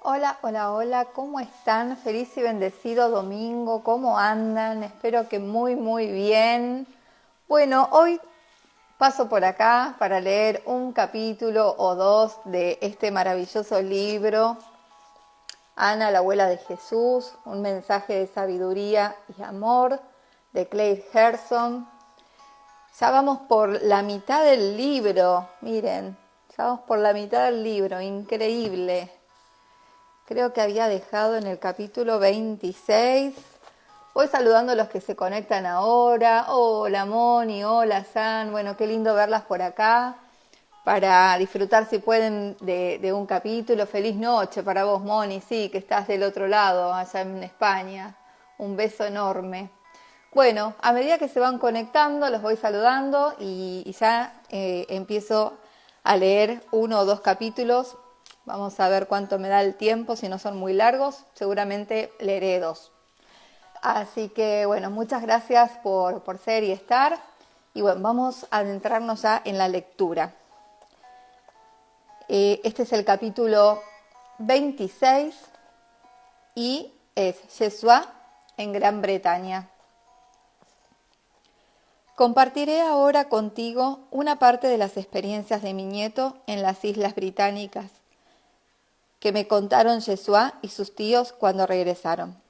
Hola, hola, hola, ¿cómo están? Feliz y bendecido domingo, ¿cómo andan? Espero que muy bien. Bueno, hoy paso por acá para leer un capítulo o dos de este maravilloso libro, Ana, la abuela de Jesús, un mensaje de sabiduría y amor, de Claire Gerson. Ya vamos por la mitad del libro, miren, ya vamos por la mitad del libro, increíble. Creo que había dejado en el capítulo 26. Voy saludando a los que se conectan ahora. Hola Moni, hola San. Bueno, qué lindo verlas por acá. Para disfrutar si pueden de un capítulo. Feliz noche para vos Moni, sí, que estás del otro lado, allá en España. Un beso enorme. Bueno, a medida que se van conectando, los voy saludando y ya empiezo a leer uno o dos capítulos. Vamos a ver cuánto me da el tiempo, si no son muy largos, seguramente leeré dos. Así que bueno, muchas gracias por ser y estar. Y bueno, vamos a adentrarnos ya en la lectura. Este es el capítulo 26 y es Yeshua en Gran Bretaña. Compartiré ahora contigo una parte de las experiencias de mi nieto en las Islas Británicas, que me contaron Yeshua y sus tíos cuando regresaron.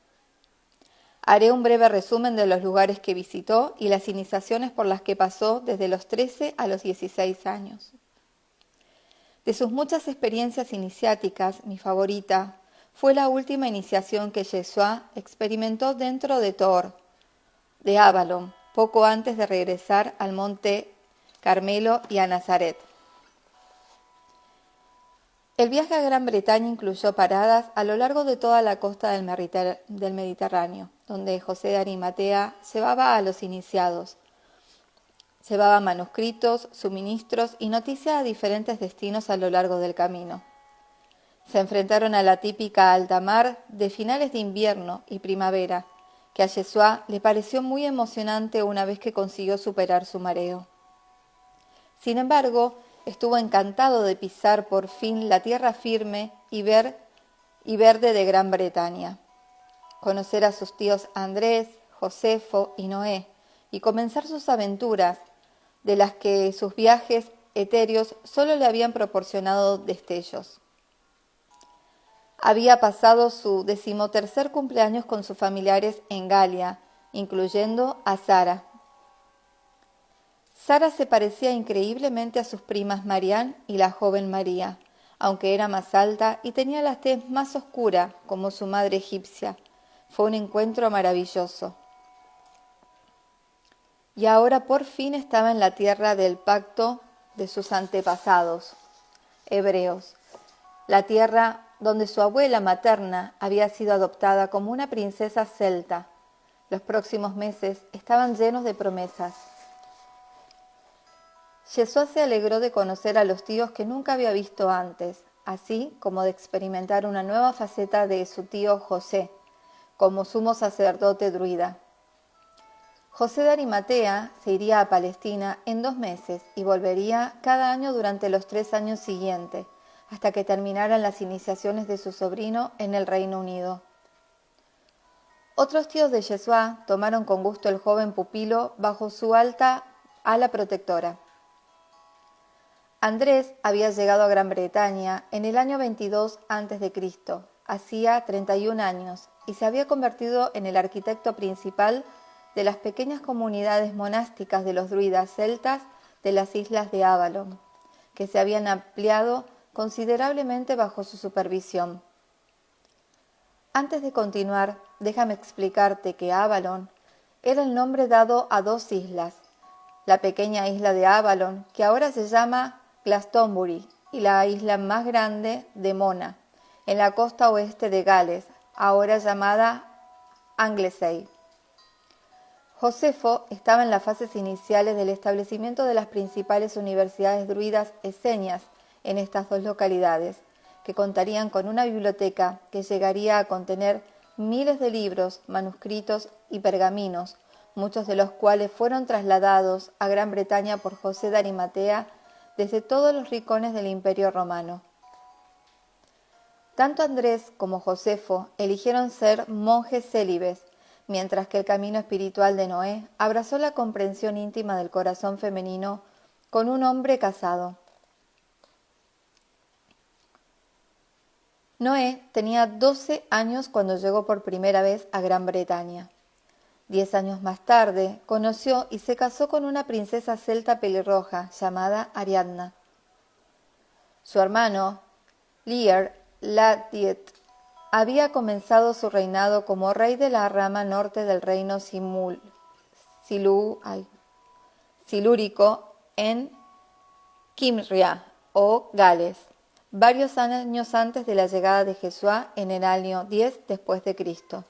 Haré un breve resumen de los lugares que visitó y las iniciaciones por las que pasó desde los 13 a los 16 años. De sus muchas experiencias iniciáticas, mi favorita fue la última iniciación que Yeshua experimentó dentro de Tor, de Avalon, poco antes de regresar al monte Carmelo y a Nazaret. El viaje a Gran Bretaña incluyó paradas a lo largo de toda la costa del Mediterráneo, donde José de Arimatea llevaba a los iniciados. Llevaba manuscritos, suministros y noticias a diferentes destinos a lo largo del camino. Se enfrentaron a la típica alta mar de finales de invierno y primavera, que a Yeshua le pareció muy emocionante una vez que consiguió superar su mareo. Sin embargo, estuvo encantado de pisar por fin la tierra firme y verde de Gran Bretaña, conocer a sus tíos Andrés, Josefo y Noé, y comenzar sus aventuras, de las que sus viajes etéreos solo le habían proporcionado destellos. Había pasado su 13º cumpleaños con sus familiares en Galia, incluyendo a Sara. Sara se parecía increíblemente a sus primas Marián y la joven María, aunque era más alta y tenía la tez más oscura, como su madre egipcia. Fue un encuentro maravilloso. Y ahora por fin estaba en la tierra del pacto de sus antepasados, hebreos, la tierra donde su abuela materna había sido adoptada como una princesa celta. Los próximos meses estaban llenos de promesas. Yeshua se alegró de conocer a los tíos que nunca había visto antes, así como de experimentar una nueva faceta de su tío José, como sumo sacerdote druida. José de Arimatea se iría a Palestina en 2 meses y volvería cada año durante los 3 años siguientes, hasta que terminaran las iniciaciones de su sobrino en el Reino Unido. Otros tíos de Yeshua tomaron con gusto el joven pupilo bajo su alta ala protectora. Andrés había llegado a Gran Bretaña en el año 22 a.C., hacía 31 años, y se había convertido en el arquitecto principal de las pequeñas comunidades monásticas de los druidas celtas de las islas de Avalon, que se habían ampliado considerablemente bajo su supervisión. Antes de continuar, déjame explicarte que Avalon era el nombre dado a 2 islas, la pequeña isla de Avalon, que ahora se llama Glastonbury, y la isla más grande de Mona, en la costa oeste de Gales, ahora llamada Anglesey. Josefo estaba en las fases iniciales del establecimiento de las principales universidades druidas esenias en estas 2 localidades, que contarían con una biblioteca que llegaría a contener miles de libros, manuscritos y pergaminos, muchos de los cuales fueron trasladados a Gran Bretaña por José de Arimatea desde todos los rincones del Imperio Romano. Tanto Andrés como Josefo eligieron ser monjes célibes, mientras que el camino espiritual de Noé abrazó la comprensión íntima del corazón femenino con un hombre casado. Noé tenía 12 años cuando llegó por primera vez a Gran Bretaña. 10 años más tarde, conoció y se casó con una princesa celta pelirroja llamada Ariadna. Su hermano, Lear Ladiet, había comenzado su reinado como rey de la rama norte del reino silúrico en Kimria o Gales, varios años antes de la llegada de Jesús en el año 10 después de Cristo.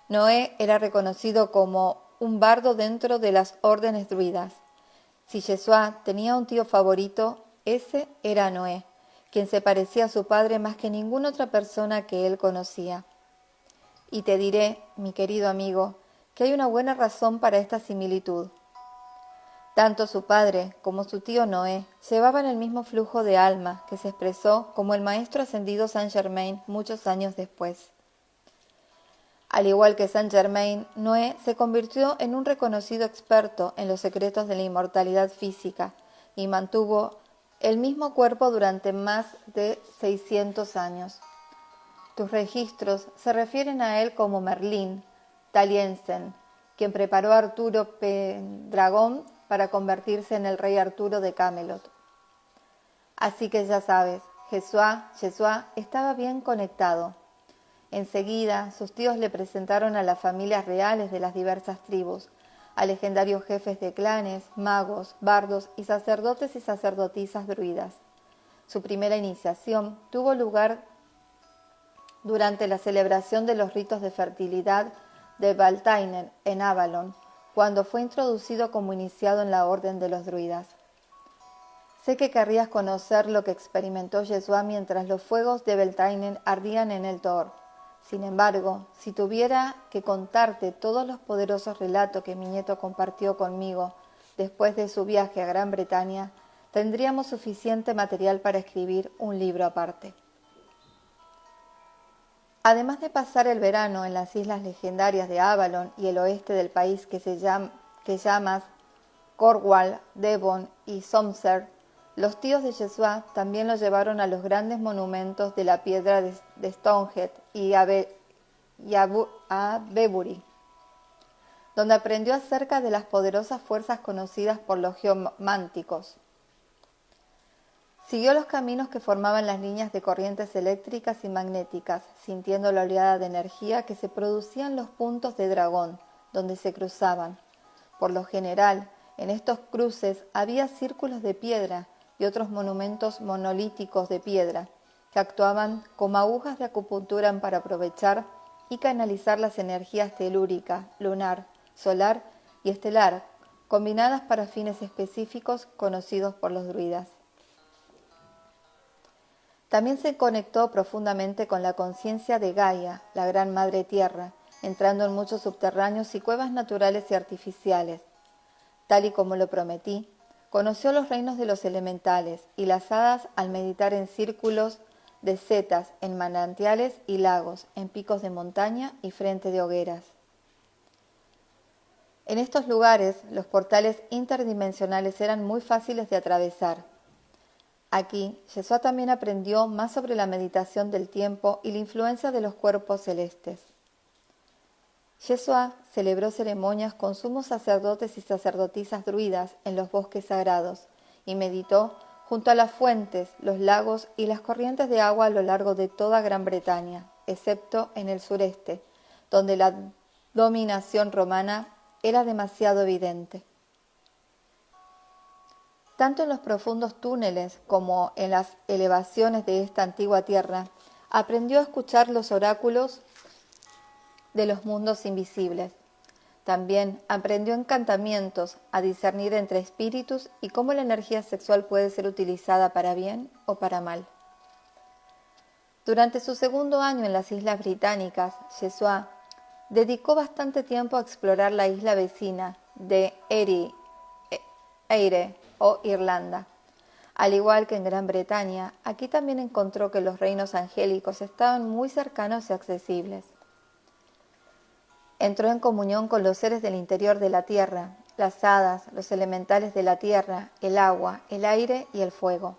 Noé era reconocido como un bardo dentro de las órdenes druidas. Si Jesús tenía un tío favorito, ese era Noé, quien se parecía a su padre más que ninguna otra persona que él conocía. Y te diré, mi querido amigo, que hay una buena razón para esta similitud. Tanto su padre como su tío Noé llevaban el mismo flujo de alma que se expresó como el maestro ascendido Saint Germain muchos años después. Al igual que Saint Germain, Noé se convirtió en un reconocido experto en los secretos de la inmortalidad física y mantuvo el mismo cuerpo durante más de 600 años. Tus registros se refieren a él como Merlín Taliesin, quien preparó a Arturo Pendragón para convertirse en el rey Arturo de Camelot. Así que ya sabes, Jesús estaba bien conectado. Enseguida, sus tíos le presentaron a las familias reales de las diversas tribus, a legendarios jefes de clanes, magos, bardos y sacerdotes y sacerdotisas druidas. Su primera iniciación tuvo lugar durante la celebración de los ritos de fertilidad de Baltainen en Avalon, cuando fue introducido como iniciado en la orden de los druidas. Sé que querrías conocer lo que experimentó Jesús mientras los fuegos de Beltane ardían en el Thor. Sin embargo, si tuviera que contarte todos los poderosos relatos que mi nieto compartió conmigo después de su viaje a Gran Bretaña, tendríamos suficiente material para escribir un libro aparte. Además de pasar el verano en las islas legendarias de Avalon y el oeste del país que llamas Cornwall, Devon y Somerset, los tíos de Jesús también lo llevaron a los grandes monumentos de la piedra de Stonehenge y a Bebury, donde aprendió acerca de las poderosas fuerzas conocidas por los geománticos. Siguió los caminos que formaban las líneas de corrientes eléctricas y magnéticas, sintiendo la oleada de energía que se producía en los puntos de dragón, donde se cruzaban. Por lo general, en estos cruces había círculos de piedra y otros monumentos monolíticos de piedra, que actuaban como agujas de acupuntura para aprovechar y canalizar las energías telúrica, lunar, solar y estelar, combinadas para fines específicos conocidos por los druidas. También se conectó profundamente con la conciencia de Gaia, la Gran Madre Tierra, entrando en muchos subterráneos y cuevas naturales y artificiales. Tal y como lo prometí, conoció los reinos de los elementales y las hadas al meditar en círculos de setas, en manantiales y lagos, en picos de montaña y frente de hogueras. En estos lugares, los portales interdimensionales eran muy fáciles de atravesar. Aquí, Jesús también aprendió más sobre la meditación del tiempo y la influencia de los cuerpos celestes. Jesús celebró ceremonias con sumos sacerdotes y sacerdotisas druidas en los bosques sagrados y meditó junto a las fuentes, los lagos y las corrientes de agua a lo largo de toda Gran Bretaña, excepto en el sureste, donde la dominación romana era demasiado evidente. Tanto en los profundos túneles como en las elevaciones de esta antigua tierra, aprendió a escuchar los oráculos de los mundos invisibles. También aprendió encantamientos, a discernir entre espíritus y cómo la energía sexual puede ser utilizada para bien o para mal. Durante su segundo año en las Islas Británicas, Jesús dedicó bastante tiempo a explorar la isla vecina de Eire o Irlanda. Al igual que en Gran Bretaña, aquí también encontró que los reinos angélicos estaban muy cercanos y accesibles. Entró en comunión con los seres del interior de la tierra, las hadas, los elementales de la tierra, el agua, el aire y el fuego.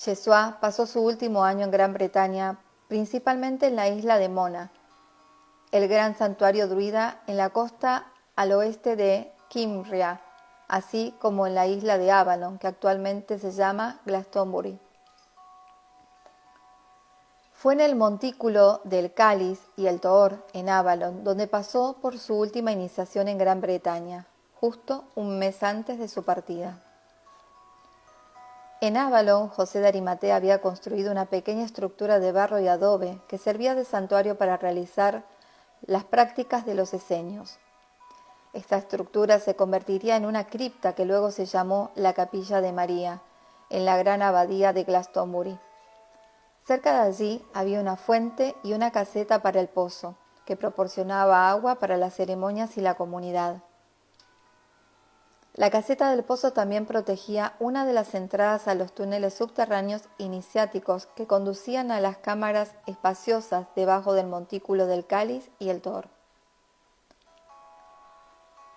Yeshua pasó su último año en Gran Bretaña, principalmente en la isla de Mona, el gran santuario druida en la costa al oeste de Kimria, así como en la isla de Avalon, que actualmente se llama Glastonbury. Fue en el montículo del Cáliz y el Toor, en Avalon, donde pasó por su última iniciación en Gran Bretaña, justo un mes antes de su partida. En Avalon, José de Arimatea había construido una pequeña estructura de barro y adobe que servía de santuario para realizar las prácticas de los esenios. Esta estructura se convertiría en una cripta que luego se llamó la Capilla de María, en la gran abadía de Glastonbury. Cerca de allí había una fuente y una caseta para el pozo, que proporcionaba agua para las ceremonias y la comunidad. La caseta del pozo también protegía una de las entradas a los túneles subterráneos iniciáticos que conducían a las cámaras espaciosas debajo del montículo del Cáliz y el Toor.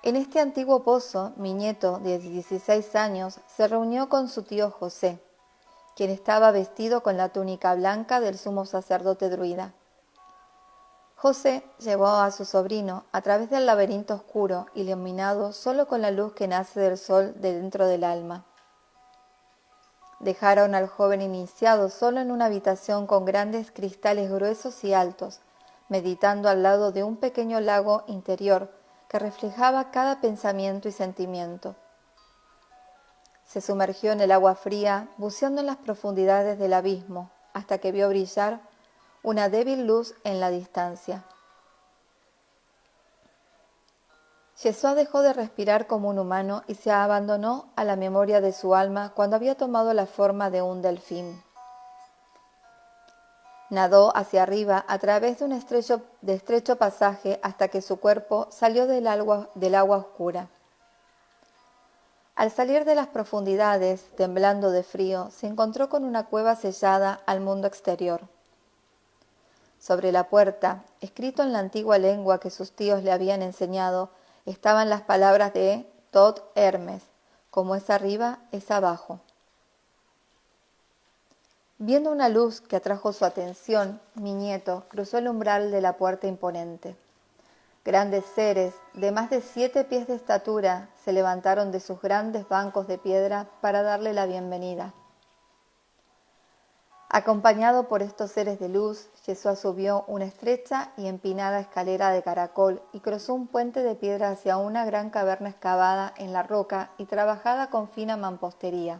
En este antiguo pozo, mi nieto, de 16 años, se reunió con su tío José, quien estaba vestido con la túnica blanca del sumo sacerdote druida. José llevó a su sobrino a través del laberinto oscuro, iluminado solo con la luz que nace del sol de dentro del alma. Dejaron al joven iniciado solo en una habitación con grandes cristales gruesos y altos, meditando al lado de un pequeño lago interior que reflejaba cada pensamiento y sentimiento. Se sumergió en el agua fría, buceando en las profundidades del abismo, hasta que vio brillar una débil luz en la distancia. Yeshua dejó de respirar como un humano y se abandonó a la memoria de su alma cuando había tomado la forma de un delfín. Nadó hacia arriba a través de un estrecho pasaje hasta que su cuerpo salió del agua oscura. Al salir de las profundidades, temblando de frío, se encontró con una cueva sellada al mundo exterior. Sobre la puerta, escrito en la antigua lengua que sus tíos le habían enseñado, estaban las palabras de Tot Hermes, como es arriba, es abajo. Viendo una luz que atrajo su atención, mi nieto cruzó el umbral de la puerta imponente. Grandes seres, de más de 7 pies de estatura, se levantaron de sus grandes bancos de piedra para darle la bienvenida. Acompañado por estos seres de luz, Yeshua subió una estrecha y empinada escalera de caracol y cruzó un puente de piedra hacia una gran caverna excavada en la roca y trabajada con fina mampostería.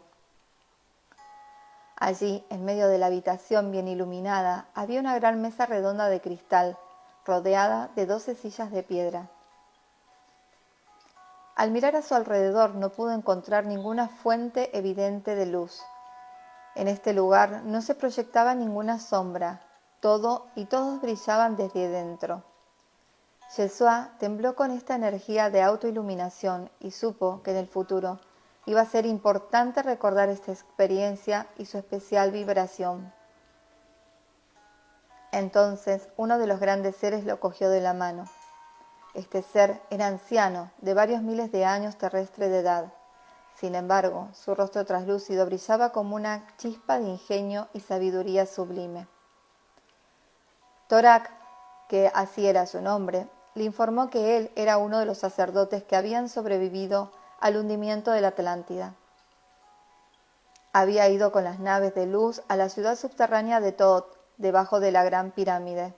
Allí, en medio de la habitación bien iluminada, había una gran mesa redonda de cristal, rodeada de 12 sillas de piedra. Al mirar a su alrededor no pudo encontrar ninguna fuente evidente de luz. En este lugar no se proyectaba ninguna sombra, todos brillaban desde dentro. Yeshua tembló con esta energía de autoiluminación y supo que en el futuro iba a ser importante recordar esta experiencia y su especial vibración. Entonces uno de los grandes seres lo cogió de la mano. Este ser era anciano, de varios miles de años terrestre de edad. Sin embargo, su rostro traslúcido brillaba como una chispa de ingenio y sabiduría sublime. Torak, que así era su nombre, le informó que él era uno de los sacerdotes que habían sobrevivido al hundimiento de la Atlántida. Había ido con las naves de luz a la ciudad subterránea de Tot, debajo de la Gran Pirámide.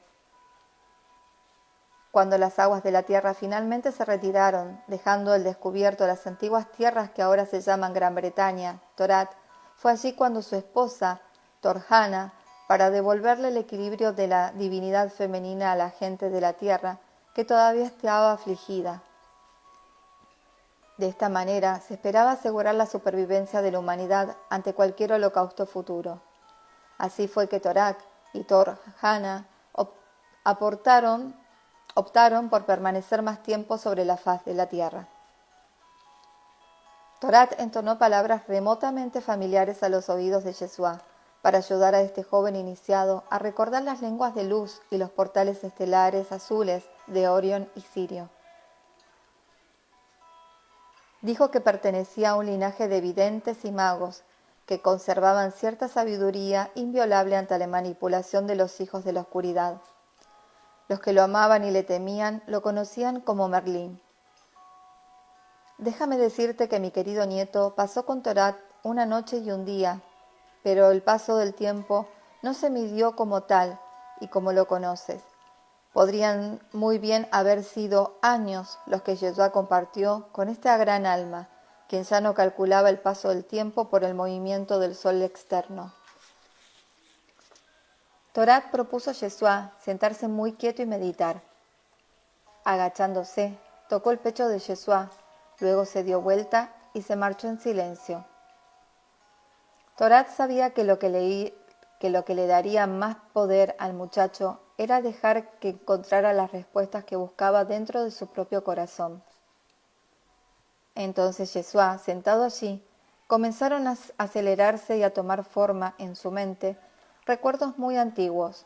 Cuando las aguas de la tierra finalmente se retiraron, dejando al descubierto las antiguas tierras que ahora se llaman Gran Bretaña, Torat, fue allí cuando su esposa, Torjana, para devolverle el equilibrio de la divinidad femenina a la gente de la tierra, que todavía estaba afligida. De esta manera se esperaba asegurar la supervivencia de la humanidad ante cualquier holocausto futuro. Así fue que Torak y Torjana optaron por permanecer más tiempo sobre la faz de la tierra. Torat entonó palabras remotamente familiares a los oídos de Yeshua para ayudar a este joven iniciado a recordar las lenguas de luz y los portales estelares azules de Orión y Sirio. Dijo que pertenecía a un linaje de videntes y magos que conservaban cierta sabiduría inviolable ante la manipulación de los hijos de la oscuridad. Los que lo amaban y le temían lo conocían como Merlín. Déjame decirte que mi querido nieto pasó con Torat una noche y un día, pero el paso del tiempo no se midió como tal y como lo conoces. Podrían muy bien haber sido años los que Yeshua compartió con esta gran alma, quien ya no calculaba el paso del tiempo por el movimiento del sol externo. Torat propuso a Yeshua sentarse muy quieto y meditar. Agachándose, tocó el pecho de Yeshua, luego se dio vuelta y se marchó en silencio. Torat sabía que lo que le daría más poder al muchacho era dejar que encontrara las respuestas que buscaba dentro de su propio corazón. Entonces Yeshua, sentado allí, comenzaron a acelerarse y a tomar forma en su mente recuerdos muy antiguos.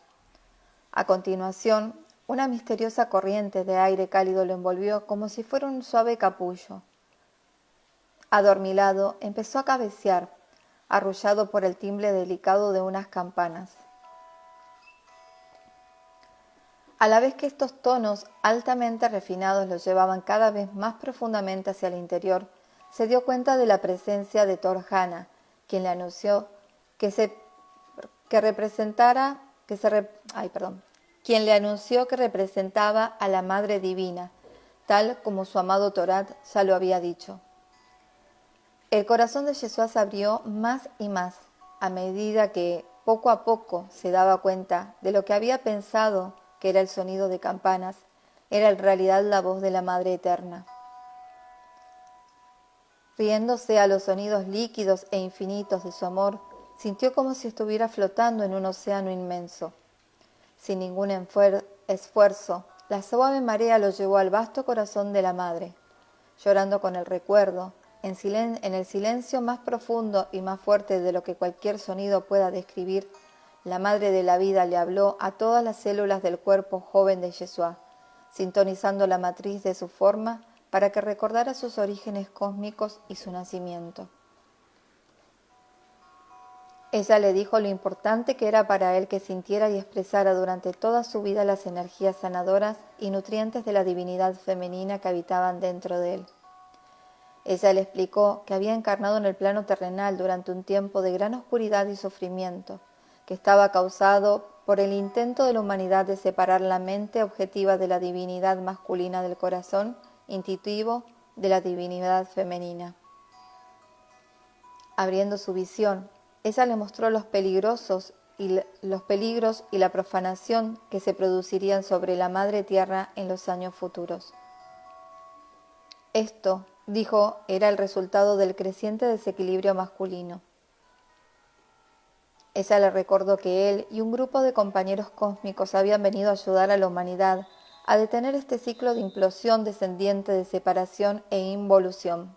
A continuación, una misteriosa corriente de aire cálido lo envolvió como si fuera un suave capullo. Adormilado, empezó a cabecear, arrullado por el timbre delicado de unas campanas. A la vez que estos tonos altamente refinados lo llevaban cada vez más profundamente hacia el interior, se dio cuenta de la presencia de Thor Hannah, quien le anunció quien le anunció que representaba a la Madre Divina, tal como su amado Torat ya lo había dicho. El corazón de Yeshua se abrió más y más, a medida que, poco a poco, se daba cuenta de lo que había pensado que era el sonido de campanas, era en realidad la voz de la Madre Eterna. Riéndose a los sonidos líquidos e infinitos de su amor, sintió como si estuviera flotando en un océano inmenso. Sin ningún esfuerzo, la suave marea lo llevó al vasto corazón de la Madre. Llorando con el recuerdo, en el silencio más profundo y más fuerte de lo que cualquier sonido pueda describir, la Madre de la Vida le habló a todas las células del cuerpo joven de Yeshua, sintonizando la matriz de su forma para que recordara sus orígenes cósmicos y su nacimiento. Ella le dijo lo importante que era para él que sintiera y expresara durante toda su vida las energías sanadoras y nutrientes de la divinidad femenina que habitaban dentro de él. Ella le explicó que había encarnado en el plano terrenal durante un tiempo de gran oscuridad y sufrimiento, que estaba causado por el intento de la humanidad de separar la mente objetiva de la divinidad masculina del corazón intuitivo de la divinidad femenina. Abriendo su visión, ella le mostró los peligros y la profanación que se producirían sobre la Madre Tierra en los años futuros. Esto, dijo, era el resultado del creciente desequilibrio masculino. Ella le recordó que él y un grupo de compañeros cósmicos habían venido a ayudar a la humanidad a detener este ciclo de implosión descendiente de separación e involución.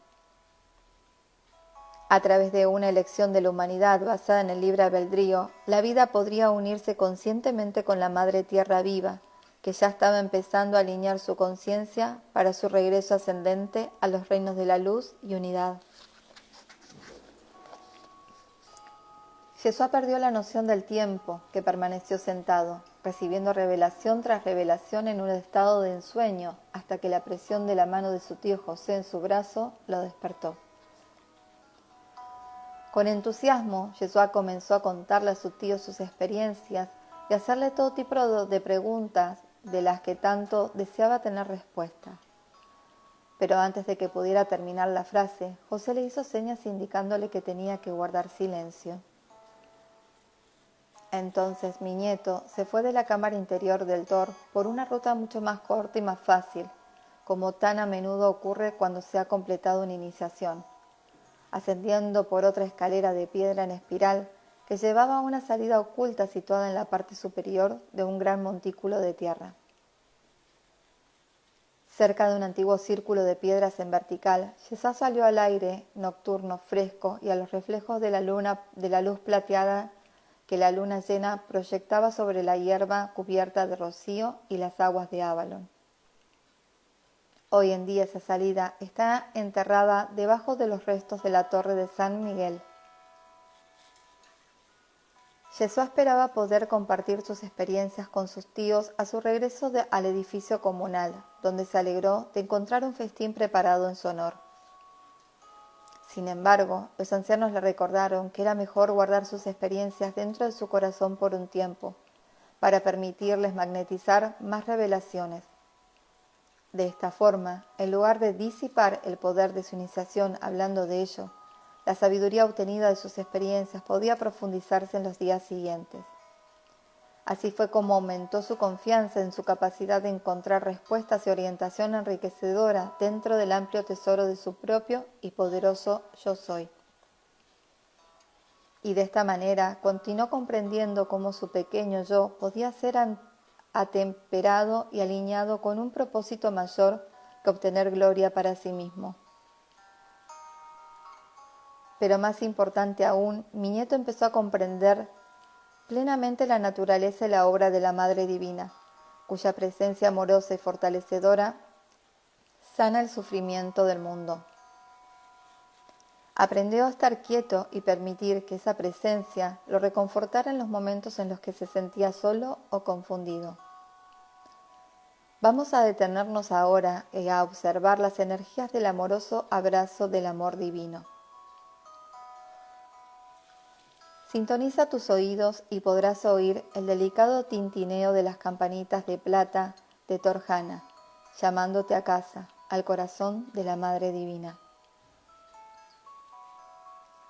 A través de una elección de la humanidad basada en el libre albedrío, la vida podría unirse conscientemente con la Madre Tierra viva, que ya estaba empezando a alinear su conciencia para su regreso ascendente a los reinos de la luz y unidad. Yeshua perdió la noción del tiempo, que permaneció sentado, recibiendo revelación tras revelación en un estado de ensueño, hasta que la presión de la mano de su tío José en su brazo lo despertó. Con entusiasmo, Yeshua comenzó a contarle a su tío sus experiencias y a hacerle todo tipo de preguntas de las que tanto deseaba tener respuesta. Pero antes de que pudiera terminar la frase, José le hizo señas indicándole que tenía que guardar silencio. Entonces mi nieto se fue de la cámara interior del Thor por una ruta mucho más corta y más fácil, como tan a menudo ocurre cuando se ha completado una iniciación, ascendiendo por otra escalera de piedra en espiral que llevaba a una salida oculta situada en la parte superior de un gran montículo de tierra. Cerca de un antiguo círculo de piedras en vertical, Yeshua salió al aire nocturno fresco y a los reflejos de la luz plateada que la luna llena proyectaba sobre la hierba cubierta de rocío y las aguas de Avalon. Hoy en día esa salida está enterrada debajo de los restos de la torre de San Miguel. Yeshua esperaba poder compartir sus experiencias con sus tíos a su regreso al edificio comunal, donde se alegró de encontrar un festín preparado en su honor. Sin embargo, los ancianos le recordaron que era mejor guardar sus experiencias dentro de su corazón por un tiempo, para permitirles magnetizar más revelaciones. De esta forma, en lugar de disipar el poder de su iniciación hablando de ello, la sabiduría obtenida de sus experiencias podía profundizarse en los días siguientes. Así fue como aumentó su confianza en su capacidad de encontrar respuestas y orientación enriquecedora dentro del amplio tesoro de su propio y poderoso Yo Soy. Y de esta manera continuó comprendiendo cómo su pequeño yo podía ser atemperado y alineado con un propósito mayor que obtener gloria para sí mismo. Pero más importante aún, mi nieto empezó a comprender plenamente la naturaleza y la obra de la Madre Divina, cuya presencia amorosa y fortalecedora sana el sufrimiento del mundo. Aprendió a estar quieto y permitir que esa presencia lo reconfortara en los momentos en los que se sentía solo o confundido. Vamos a detenernos ahora y a observar las energías del amoroso abrazo del amor divino. Sintoniza tus oídos y podrás oír el delicado tintineo de las campanitas de plata de Torjana, llamándote a casa, al corazón de la Madre Divina.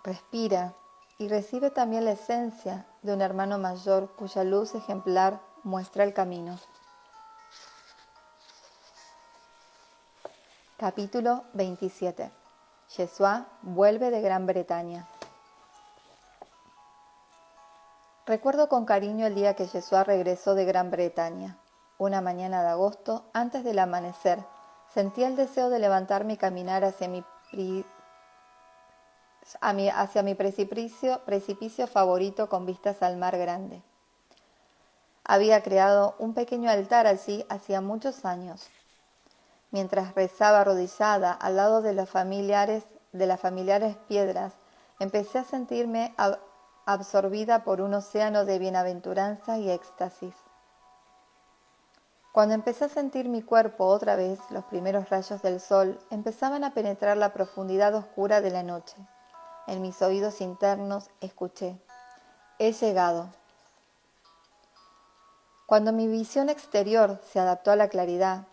Respira y recibe también la esencia de un hermano mayor cuya luz ejemplar muestra el camino. Capítulo 27. Yeshua vuelve de Gran Bretaña. Recuerdo con cariño el día que Yeshua regresó de Gran Bretaña. Una mañana de agosto, antes del amanecer, sentí el deseo de levantarme y caminar hacia mi precipicio favorito con vistas al mar grande. Había creado un pequeño altar allí hacía muchos años. Mientras rezaba arrodillada al lado de las familiares piedras, empecé a sentirme absorbida por un océano de bienaventuranza y éxtasis. Cuando empecé a sentir mi cuerpo otra vez, los primeros rayos del sol empezaban a penetrar la profundidad oscura de la noche. En mis oídos internos escuché: he llegado. Cuando mi visión exterior se adaptó a la claridad,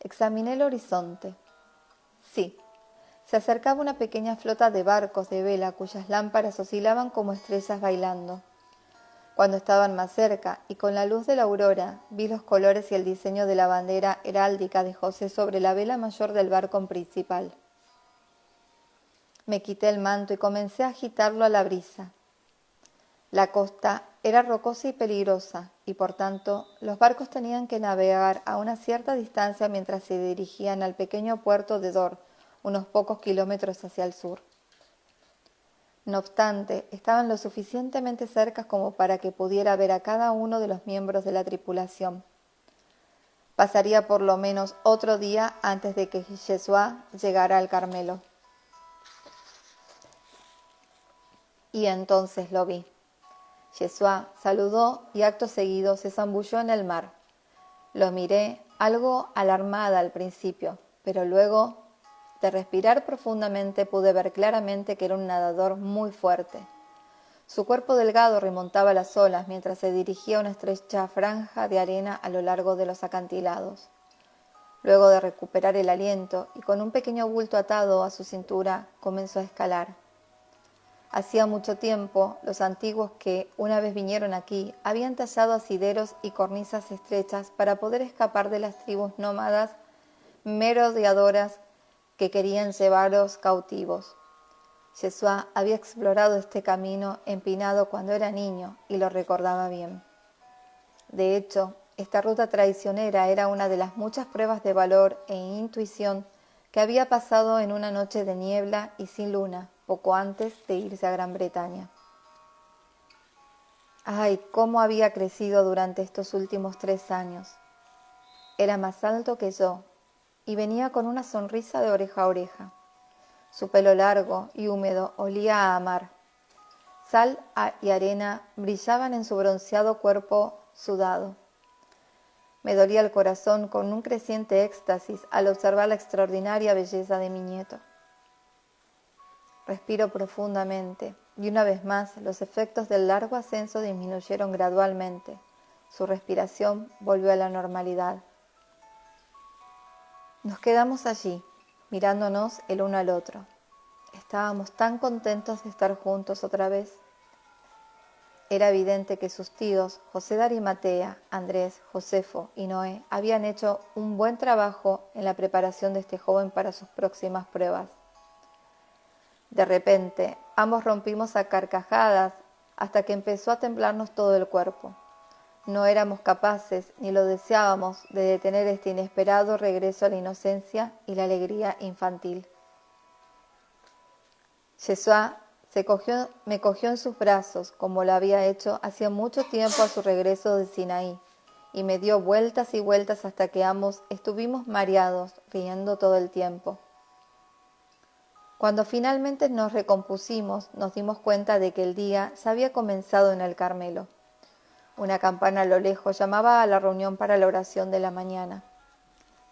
examiné el horizonte. Sí, se acercaba una pequeña flota de barcos de vela cuyas lámparas oscilaban como estrellas bailando. Cuando estaban más cerca y con la luz de la aurora, vi los colores y el diseño de la bandera heráldica de José sobre la vela mayor del barco principal. Me quité el manto y comencé a agitarlo a la brisa. La costa era rocosa y peligrosa, y por tanto los barcos tenían que navegar a una cierta distancia mientras se dirigían al pequeño puerto de Dor, unos pocos kilómetros hacia el sur. No obstante, estaban lo suficientemente cerca como para que pudiera ver a cada uno de los miembros de la tripulación. Pasaría por lo menos otro día antes de que Yeshua llegara al Carmelo. Y entonces lo vi. Yeshua saludó y acto seguido se zambulló en el mar. Lo miré, algo alarmada al principio, pero luego, de respirar profundamente, pude ver claramente que era un nadador muy fuerte. Su cuerpo delgado remontaba las olas mientras se dirigía a una estrecha franja de arena a lo largo de los acantilados. Luego de recuperar el aliento y con un pequeño bulto atado a su cintura, comenzó a escalar. Hacía mucho tiempo, los antiguos que una vez vinieron aquí habían tallado asideros y cornisas estrechas para poder escapar de las tribus nómadas merodeadoras que querían llevarlos cautivos. Yeshua había explorado este camino empinado cuando era niño y lo recordaba bien. De hecho, Esta ruta traicionera era una de las muchas pruebas de valor e intuición que había pasado en una noche de niebla y sin luna, poco antes de irse a Gran Bretaña. ¡Ay, cómo había crecido durante estos últimos 3 años! Era más alto que yo y venía con una sonrisa de oreja a oreja. Su pelo largo y húmedo olía a mar. Sal y arena brillaban en su bronceado cuerpo sudado. Me dolía el corazón con un creciente éxtasis al observar la extraordinaria belleza de mi nieto. Respiro profundamente y una vez más los efectos del largo ascenso disminuyeron gradualmente. Su respiración volvió a la normalidad. Nos quedamos allí, mirándonos el uno al otro. Estábamos tan contentos de estar juntos otra vez. Era evidente que sus tíos, José de Arimatea, Andrés, Josefo y Noé, habían hecho un buen trabajo en la preparación de este joven para sus próximas pruebas. De repente, ambos rompimos a carcajadas hasta que empezó a temblarnos todo el cuerpo. No éramos capaces, ni lo deseábamos, de detener este inesperado regreso a la inocencia y la alegría infantil. Yeshua me cogió en sus brazos, como lo había hecho hacía mucho tiempo a su regreso de Sinaí, y me dio vueltas y vueltas hasta que ambos estuvimos mareados, riendo todo el tiempo. Cuando finalmente nos recompusimos, nos dimos cuenta de que el día ya había comenzado en el Carmelo. Una campana a lo lejos llamaba a la reunión para la oración de la mañana.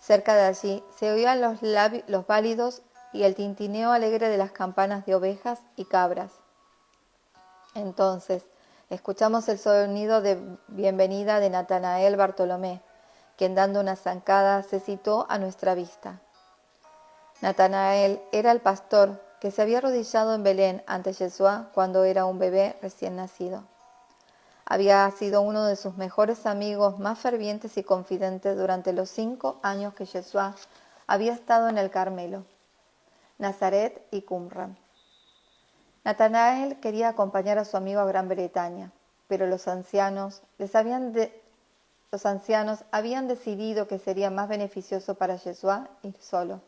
Cerca de allí se oían los válidos y el tintineo alegre de las campanas de ovejas y cabras. Entonces, escuchamos el sonido de bienvenida de Natanael Bartolomé, quien dando una zancada se citó a nuestra vista. Natanael era el pastor que se había arrodillado en Belén ante Yeshua cuando era un bebé recién nacido. Había sido uno de sus mejores amigos más fervientes y confidentes durante los 5 años que Yeshua había estado en el Carmelo, Nazaret y Qumran. Natanael quería acompañar a su amigo a Gran Bretaña, pero los ancianos habían decidido que sería más beneficioso para Yeshua ir solo.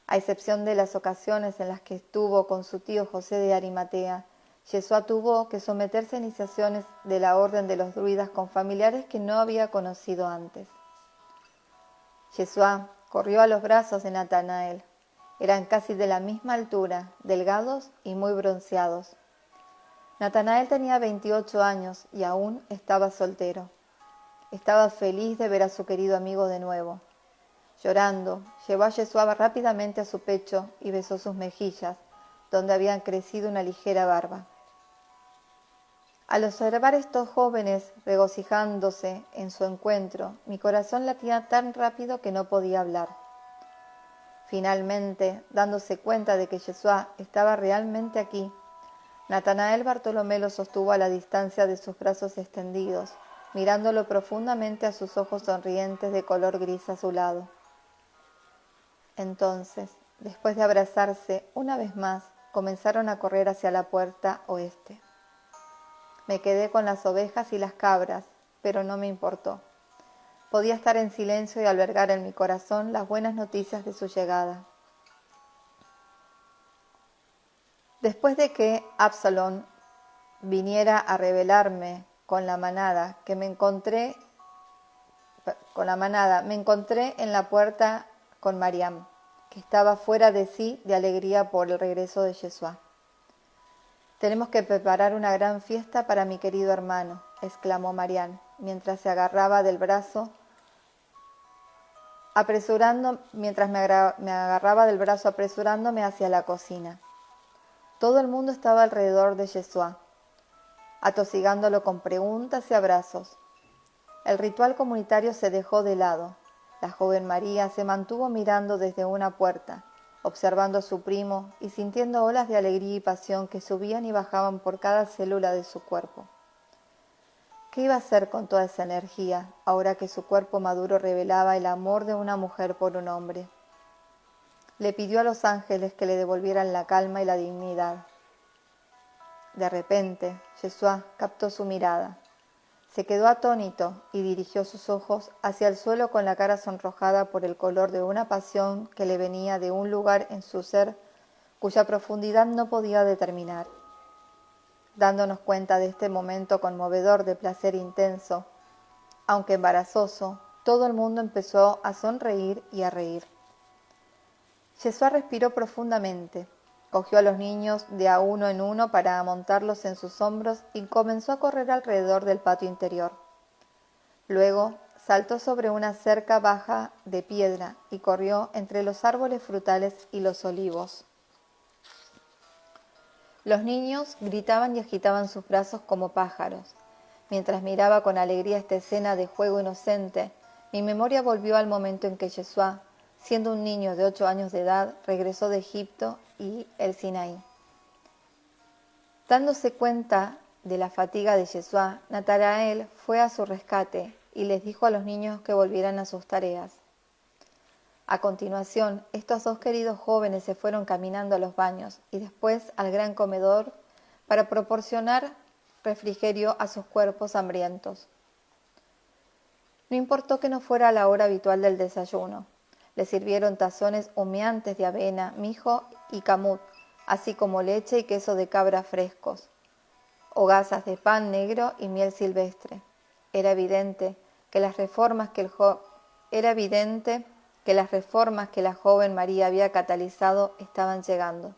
A excepción de las ocasiones en las que estuvo con su tío José de Arimatea, Yeshua tuvo que someterse a iniciaciones de la orden de los druidas con familiares que no había conocido antes. Yeshua corrió a los brazos de Natanael. Eran casi de la misma altura, delgados y muy bronceados. Natanael tenía 28 años y aún estaba soltero. Estaba feliz de ver a su querido amigo de nuevo. Llorando, llevó a Yeshua rápidamente a su pecho y besó sus mejillas, donde habían crecido una ligera barba. Al observar a estos jóvenes regocijándose en su encuentro, mi corazón latía tan rápido que no podía hablar. Finalmente, dándose cuenta de que Yeshua estaba realmente aquí, Natanael Bartolomé lo sostuvo a la distancia de sus brazos extendidos, mirándolo profundamente a sus ojos sonrientes de color gris azulado. Entonces, después de abrazarse una vez más, comenzaron a correr hacia la puerta oeste. Me quedé con las ovejas y las cabras, pero no me importó. Podía estar en silencio y albergar en mi corazón las buenas noticias de su llegada. Después de que Absalón viniera a revelarme con la manada, me encontré en la puerta con Mariam, que estaba fuera de sí de alegría por el regreso de Yeshua. «Tenemos que preparar una gran fiesta para mi querido hermano», exclamó Mariam, mientras me agarraba del brazo apresurándome hacia la cocina. Todo el mundo estaba alrededor de Yeshua, atosigándolo con preguntas y abrazos. El ritual comunitario se dejó de lado. La joven María se mantuvo mirando desde una puerta, observando a su primo y sintiendo olas de alegría y pasión que subían y bajaban por cada célula de su cuerpo. ¿Qué iba a hacer con toda esa energía, ahora que su cuerpo maduro revelaba el amor de una mujer por un hombre? Le pidió a los ángeles que le devolvieran la calma y la dignidad. De repente, Yeshua captó su mirada. Se quedó atónito y dirigió sus ojos hacia el suelo con la cara sonrojada por el color de una pasión que le venía de un lugar en su ser cuya profundidad no podía determinar. Dándonos cuenta de este momento conmovedor de placer intenso, aunque embarazoso, todo el mundo empezó a sonreír y a reír. Yeshua respiró profundamente, cogió a los niños de a uno en uno para montarlos en sus hombros y comenzó a correr alrededor del patio interior. Luego saltó sobre una cerca baja de piedra y corrió entre los árboles frutales y los olivos. Los niños gritaban y agitaban sus brazos como pájaros. Mientras miraba con alegría esta escena de juego inocente, mi memoria volvió al momento en que Yeshua, siendo un niño de 8 años de edad, regresó de Egipto y el Sinaí. Dándose cuenta de la fatiga de Yeshua, Natanael fue a su rescate y les dijo a los niños que volvieran a sus tareas. A continuación, estos dos queridos jóvenes se fueron caminando a los baños y después al gran comedor para proporcionar refrigerio a sus cuerpos hambrientos. No importó que no fuera a la hora habitual del desayuno. Les sirvieron tazones humeantes de avena, mijo y camut, así como leche y queso de cabra frescos, hogazas de pan negro y miel silvestre. Era evidente que las reformas que la joven María había catalizado estaban llegando.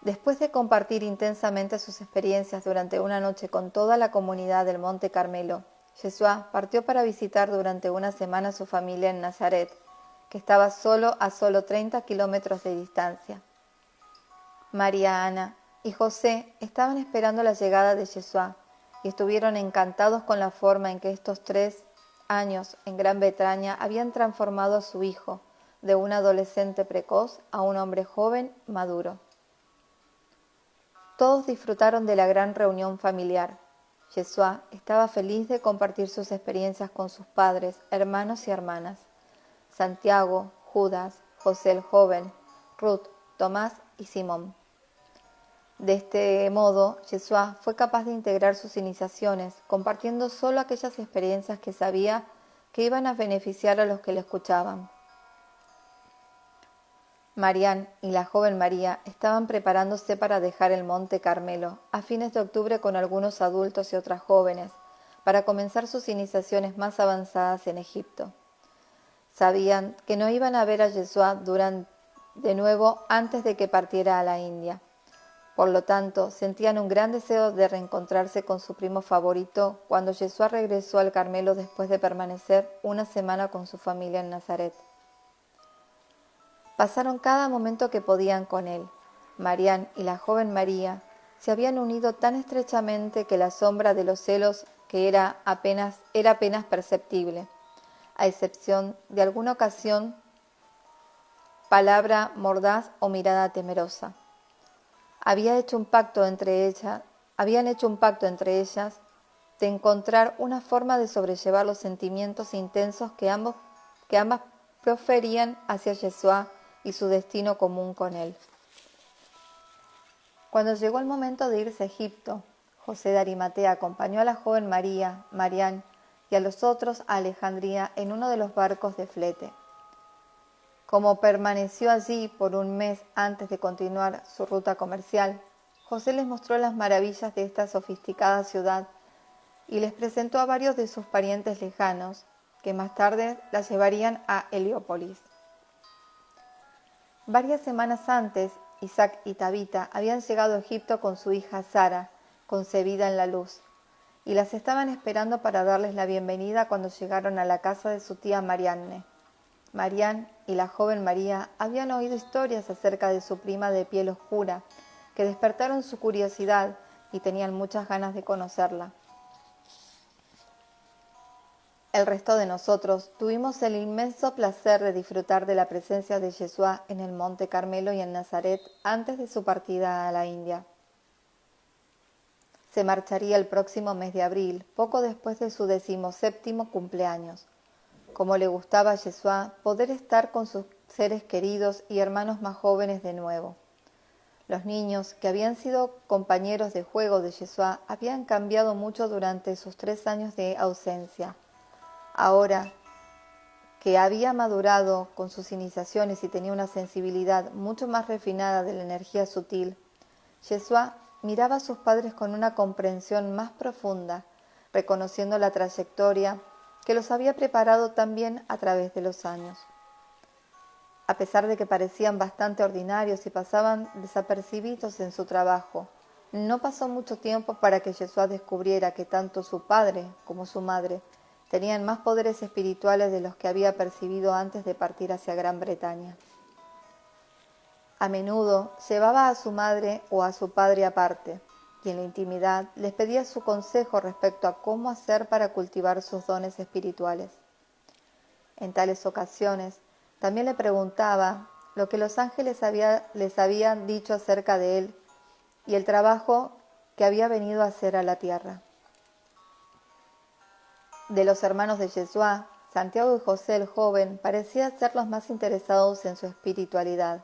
Después de compartir intensamente sus experiencias durante una noche con toda la comunidad del Monte Carmelo, Yeshua partió para visitar durante una semana a su familia en Nazaret, que estaba a solo 30 kilómetros de distancia. María, Ana y José estaban esperando la llegada de Yeshua y estuvieron encantados con la forma en que estos 3 años en Gran Bretaña habían transformado a su hijo de un adolescente precoz a un hombre joven maduro. Todos disfrutaron de la gran reunión familiar. Yeshua estaba feliz de compartir sus experiencias con sus padres, hermanos y hermanas, Santiago, Judas, José el joven, Ruth, Tomás y Simón. De este modo, Yeshua fue capaz de integrar sus iniciaciones, compartiendo solo aquellas experiencias que sabía que iban a beneficiar a los que le escuchaban. Marián y la joven María estaban preparándose para dejar el Monte Carmelo a fines de octubre con algunos adultos y otras jóvenes para comenzar sus iniciaciones más avanzadas en Egipto. Sabían que no iban a ver a Yeshua de nuevo antes de que partiera a la India. Por lo tanto, sentían un gran deseo de reencontrarse con su primo favorito cuando Yeshua regresó al Carmelo después de permanecer una semana con su familia en Nazaret. Pasaron cada momento que podían con él. Marián y la joven María se habían unido tan estrechamente que la sombra de los celos que era apenas perceptible, a excepción de alguna ocasión, palabra mordaz o mirada temerosa. Habían hecho un pacto entre ellas de encontrar una forma de sobrellevar los sentimientos intensos que ambas proferían hacia Yeshua y su destino común con él. Cuando llegó el momento de irse a Egipto, José de Arimatea acompañó a la joven María, Marián y a los otros a Alejandría en uno de los barcos de flete. Como permaneció allí por un mes antes de continuar su ruta comercial, José les mostró las maravillas de esta sofisticada ciudad y les presentó a varios de sus parientes lejanos, que más tarde la llevarían a Heliópolis. Varias semanas antes, Isaac y Tabita habían llegado a Egipto con su hija Sara, concebida en la luz, y las estaban esperando para darles la bienvenida cuando llegaron a la casa de su tía Marianne. Marián y la joven María habían oído historias acerca de su prima de piel oscura, que despertaron su curiosidad y tenían muchas ganas de conocerla. El resto de nosotros tuvimos el inmenso placer de disfrutar de la presencia de Yeshua en el Monte Carmelo y en Nazaret antes de su partida a la India. Se marcharía el próximo mes de abril, poco después de su 17º cumpleaños. Como le gustaba a Yeshua poder estar con sus seres queridos y hermanos más jóvenes de nuevo. Los niños, que habían sido compañeros de juego de Yeshua, habían cambiado mucho durante sus 3 años de ausencia. Ahora que había madurado con sus iniciaciones y tenía una sensibilidad mucho más refinada de la energía sutil, Yeshua miraba a sus padres con una comprensión más profunda, reconociendo la trayectoria que los había preparado también a través de los años. A pesar de que parecían bastante ordinarios y pasaban desapercibidos en su trabajo, no pasó mucho tiempo para que Yeshua descubriera que tanto su padre como su madre tenían más poderes espirituales de los que había percibido antes de partir hacia Gran Bretaña. A menudo llevaba a su madre o a su padre aparte, y en la intimidad les pedía su consejo respecto a cómo hacer para cultivar sus dones espirituales. En tales ocasiones, también le preguntaba lo que los ángeles les habían dicho acerca de él y el trabajo que había venido a hacer a la tierra. De los hermanos de Yeshua, Santiago y José el joven parecían ser los más interesados en su espiritualidad.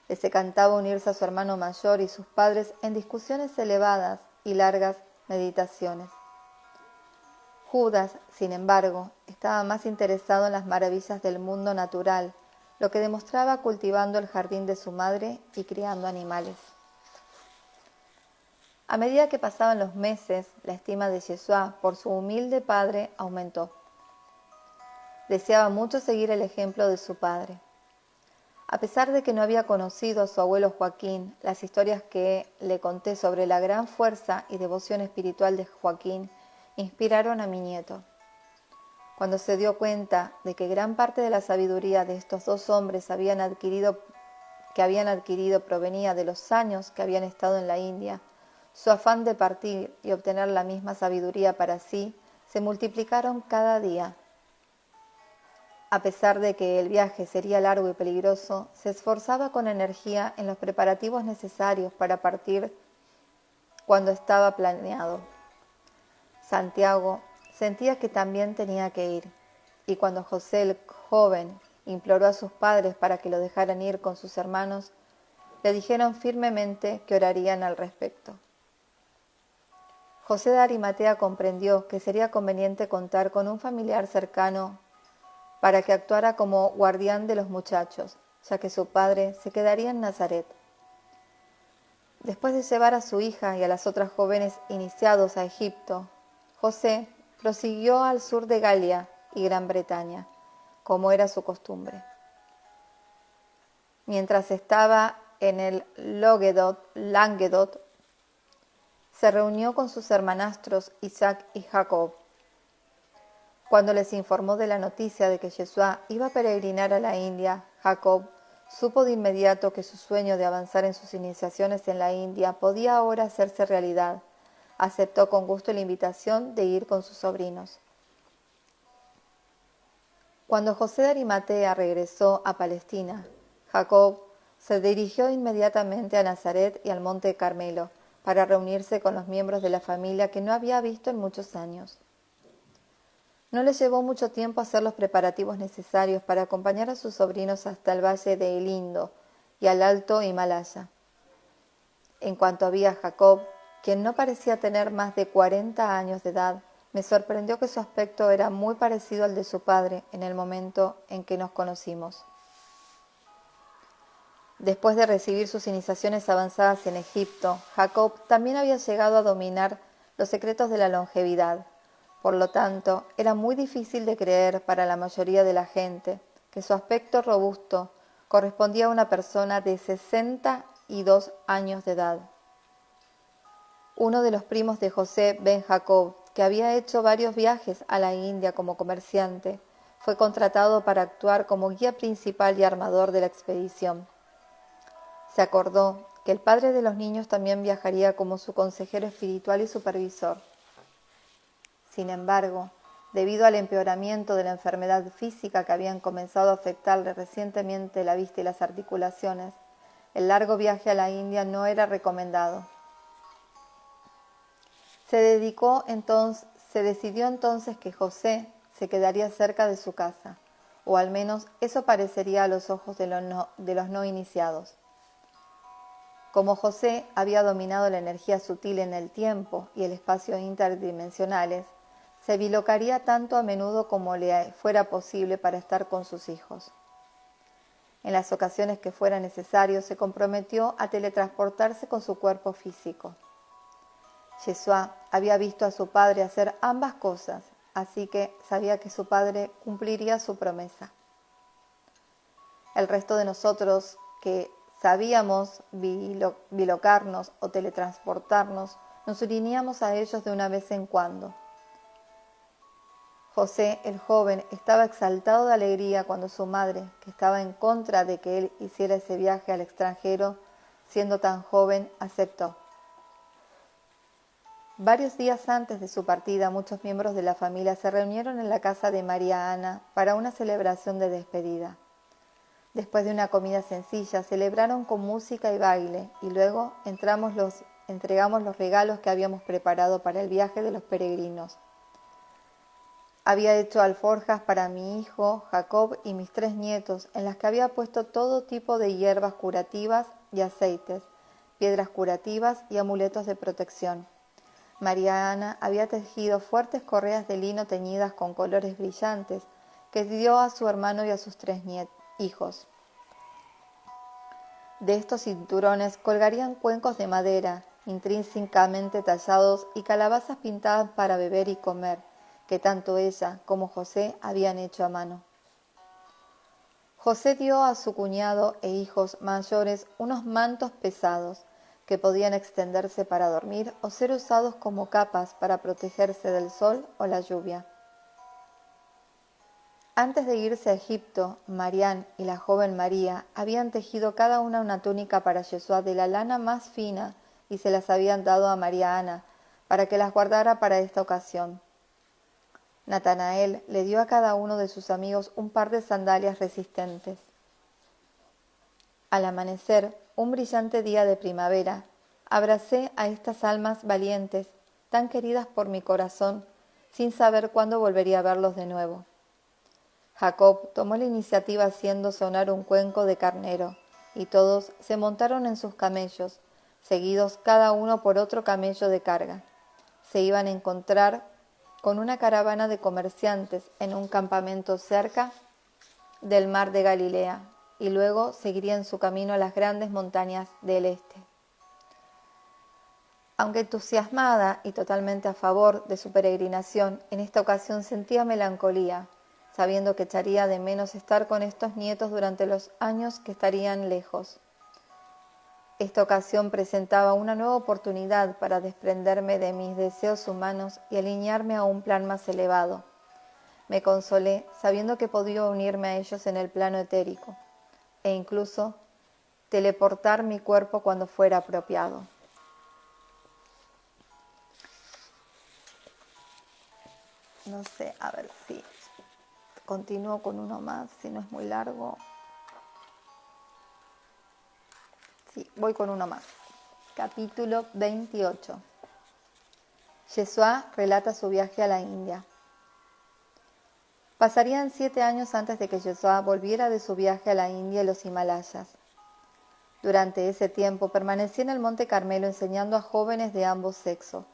Les encantaba unirse a su hermano mayor y sus padres en discusiones elevadas y largas meditaciones. Judas, sin embargo, estaba más interesado en las maravillas del mundo natural, lo que demostraba cultivando el jardín de su madre y criando animales. A medida que pasaban los meses, la estima de Yeshua por su humilde padre aumentó. Deseaba mucho seguir el ejemplo de su padre. A pesar de que no había conocido a su abuelo Joaquín, las historias que le conté sobre la gran fuerza y devoción espiritual de Joaquín inspiraron a mi nieto. Cuando se dio cuenta de que gran parte de la sabiduría de estos dos hombres que habían adquirido provenía de los años que habían estado en la India, su afán de partir y obtener la misma sabiduría para sí se multiplicaron cada día. A pesar de que el viaje sería largo y peligroso, se esforzaba con energía en los preparativos necesarios para partir cuando estaba planeado. Santiago sentía que también tenía que ir, y cuando José el joven imploró a sus padres para que lo dejaran ir con sus hermanos, le dijeron firmemente que orarían al respecto. José de Arimatea comprendió que sería conveniente contar con un familiar cercano para que actuara como guardián de los muchachos, ya que su padre se quedaría en Nazaret. Después de llevar a su hija y a las otras jóvenes iniciados a Egipto, José prosiguió al sur de Galia y Gran Bretaña, como era su costumbre. Mientras estaba en el Languedoc, se reunió con sus hermanastros Isaac y Jacob. Cuando les informó de la noticia de que Yeshua iba a peregrinar a la India, Jacob supo de inmediato que su sueño de avanzar en sus iniciaciones en la India podía ahora hacerse realidad. Aceptó con gusto la invitación de ir con sus sobrinos. Cuando José de Arimatea regresó a Palestina, Jacob se dirigió inmediatamente a Nazaret y al Monte Carmelo para reunirse con los miembros de la familia que no había visto en muchos años. No le llevó mucho tiempo hacer los preparativos necesarios para acompañar a sus sobrinos hasta el valle de El Indo y al Alto Himalaya. En cuanto vi a Jacob, quien no parecía tener más de 40 años de edad, me sorprendió que su aspecto era muy parecido al de su padre en el momento en que nos conocimos. Después de recibir sus iniciaciones avanzadas en Egipto, Jacob también había llegado a dominar los secretos de la longevidad. Por lo tanto, era muy difícil de creer para la mayoría de la gente que su aspecto robusto correspondía a una persona de 62 años de edad. Uno de los primos de José ben Jacob, que había hecho varios viajes a la India como comerciante, fue contratado para actuar como guía principal y armador de la expedición. Se acordó que el padre de los niños también viajaría como su consejero espiritual y supervisor. Sin embargo, debido al empeoramiento de la enfermedad física que habían comenzado a afectarle recientemente la vista y las articulaciones, el largo viaje a la India no era recomendado. Se decidió entonces que José se quedaría cerca de su casa, o al menos eso parecería a los ojos de los no iniciados. Como José había dominado la energía sutil en el tiempo y el espacio interdimensionales, se bilocaría tanto a menudo como le fuera posible para estar con sus hijos. En las ocasiones que fuera necesario, se comprometió a teletransportarse con su cuerpo físico. Yeshua había visto a su padre hacer ambas cosas, así que sabía que su padre cumpliría su promesa. El resto de nosotros que sabíamos bilocarnos o teletransportarnos, nos uniríamos a ellos de una vez en cuando. José, el joven, estaba exaltado de alegría cuando su madre, que estaba en contra de que él hiciera ese viaje al extranjero, siendo tan joven, aceptó. Varios días antes de su partida, muchos miembros de la familia se reunieron en la casa de María Ana para una celebración de despedida. Después de una comida sencilla, celebraron con música y baile, y luego entregamos los regalos que habíamos preparado para el viaje de los peregrinos. Había hecho alforjas para mi hijo, Jacob, y mis 3 nietos, en las que había puesto todo tipo de hierbas curativas y aceites, piedras curativas y amuletos de protección. María Ana había tejido fuertes correas de lino teñidas con colores brillantes, que dio a su hermano y a sus 3 hijos. De estos cinturones colgarían cuencos de madera, intrínsecamente tallados, y calabazas pintadas para beber y comer, que tanto ella como José habían hecho a mano. José dio a su cuñado e hijos mayores unos mantos pesados, que podían extenderse para dormir o ser usados como capas para protegerse del sol o la lluvia. Antes de irse a Egipto, Marián y la joven María habían tejido cada una túnica para Yeshua de la lana más fina y se las habían dado a María Ana para que las guardara para esta ocasión. Natanael le dio a cada uno de sus amigos un par de sandalias resistentes. Al amanecer, un brillante día de primavera, abracé a estas almas valientes, tan queridas por mi corazón, sin saber cuándo volvería a verlos de nuevo. Jacob tomó la iniciativa haciendo sonar un cuenco de carnero, y todos se montaron en sus camellos, seguidos cada uno por otro camello de carga. Se iban a encontrar con una caravana de comerciantes en un campamento cerca del mar de Galilea, y luego seguirían su camino a las grandes montañas del este. Aunque entusiasmada y totalmente a favor de su peregrinación, en esta ocasión sentía melancolía, sabiendo que echaría de menos estar con estos nietos durante los años que estarían lejos. Esta ocasión presentaba una nueva oportunidad para desprenderme de mis deseos humanos y alinearme a un plan más elevado. Me consolé sabiendo que podía unirme a ellos en el plano etérico e incluso teleportar mi cuerpo cuando fuera apropiado. No sé, a ver si continúo con uno más, si no es muy largo. Sí, voy con uno más. Capítulo 28. Yeshua relata su viaje a la India. Pasarían 7 años antes de que Yeshua volviera de su viaje a la India y los Himalayas. Durante ese tiempo permanecí en el Monte Carmelo enseñando a jóvenes de ambos sexos.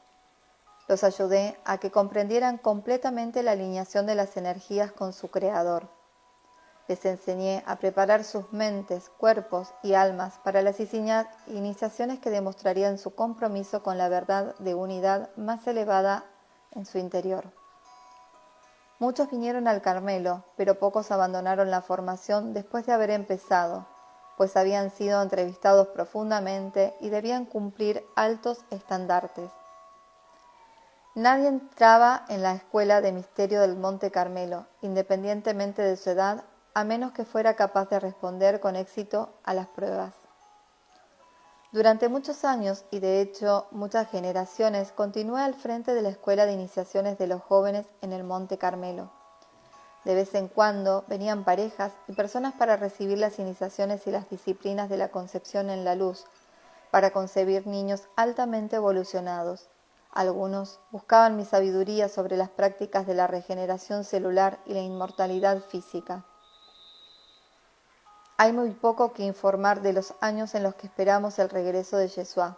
Los ayudé a que comprendieran completamente la alineación de las energías con su Creador. Les enseñé a preparar sus mentes, cuerpos y almas para las iniciaciones que demostrarían su compromiso con la verdad de unidad más elevada en su interior. Muchos vinieron al Carmelo, pero pocos abandonaron la formación después de haber empezado, pues habían sido entrevistados profundamente y debían cumplir altos estandartes. Nadie entraba en la escuela de misterio del Monte Carmelo, independientemente de su edad, a menos que fuera capaz de responder con éxito a las pruebas. Durante muchos años, y de hecho muchas generaciones, continué al frente de la escuela de iniciaciones de los jóvenes en el Monte Carmelo. De vez en cuando venían parejas y personas para recibir las iniciaciones y las disciplinas de la concepción en la luz, para concebir niños altamente evolucionados. Algunos buscaban mi sabiduría sobre las prácticas de la regeneración celular y la inmortalidad física. Hay muy poco que informar de los años en los que esperamos el regreso de Yeshua.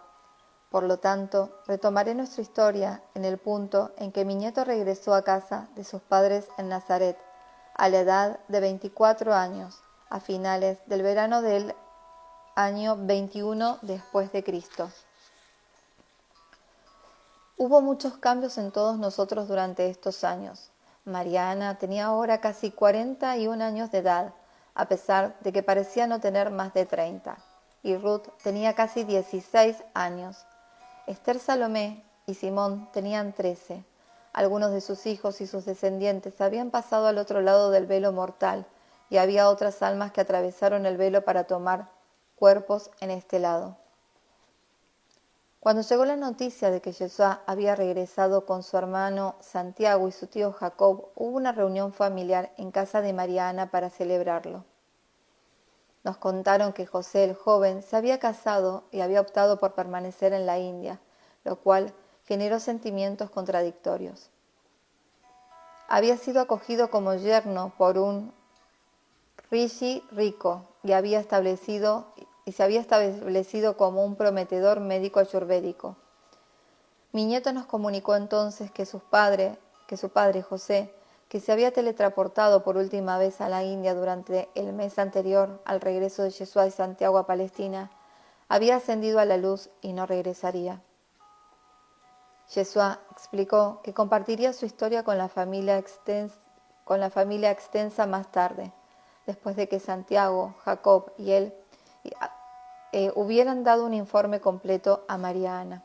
Por lo tanto, retomaré nuestra historia en el punto en que mi nieto regresó a casa de sus padres en Nazaret, a la edad de 24 años, a finales del verano del año 21 después de Cristo. Hubo muchos cambios en todos nosotros durante estos años. Mariana tenía ahora casi 41 años de edad, a pesar de que parecía no tener más de 30, y Ruth tenía casi 16 años. Esther, Salomé y Simón tenían 13. Algunos de sus hijos y sus descendientes habían pasado al otro lado del velo mortal, y había otras almas que atravesaron el velo para tomar cuerpos en este lado. Cuando llegó la noticia de que Yeshua había regresado con su hermano Santiago y su tío Jacob, hubo una reunión familiar en casa de Mariana para celebrarlo. Nos contaron que José el joven se había casado y había optado por permanecer en la India, lo cual generó sentimientos contradictorios. Había sido acogido como yerno por un rishi rico y se había establecido como un prometedor médico ayurvédico. Mi nieto nos comunicó entonces que su padre José, que se había teletransportado por última vez a la India durante el mes anterior al regreso de Yeshua y Santiago a Palestina, había ascendido a la luz y no regresaría. Yeshua explicó que compartiría su historia con la familia extensa más tarde, después de que Santiago, Jacob y él hubieran dado un informe completo a Mariana.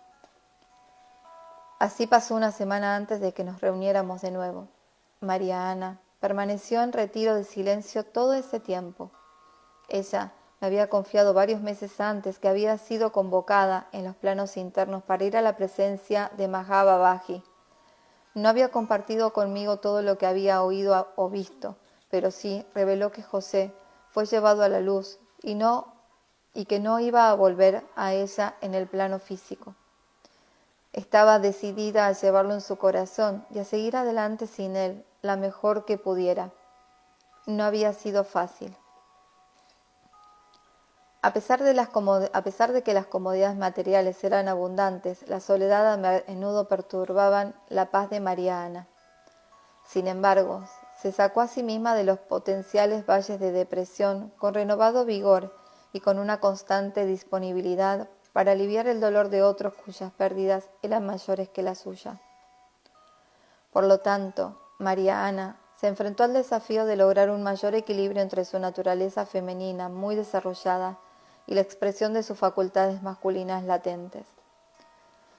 Así pasó una semana antes de que nos reuniéramos de nuevo. Mariana permaneció en retiro de silencio todo ese tiempo. Ella me había confiado varios meses antes que había sido convocada en los planos internos para ir a la presencia de Mahababaji. No había compartido conmigo todo lo que había oído o visto, pero sí reveló que José fue llevado a la luz y que no iba a volver a ella en el plano físico. Estaba decidida a llevarlo en su corazón y a seguir adelante sin él, la mejor que pudiera. No había sido fácil. A pesar de que las comodidades materiales eran abundantes, la soledad a menudo perturbaban la paz de Mariana. Sin embargo, se sacó a sí misma de los potenciales valles de depresión con renovado vigor y con una constante disponibilidad para aliviar el dolor de otros cuyas pérdidas eran mayores que la suya. Por lo tanto, María Ana se enfrentó al desafío de lograr un mayor equilibrio entre su naturaleza femenina muy desarrollada y la expresión de sus facultades masculinas latentes.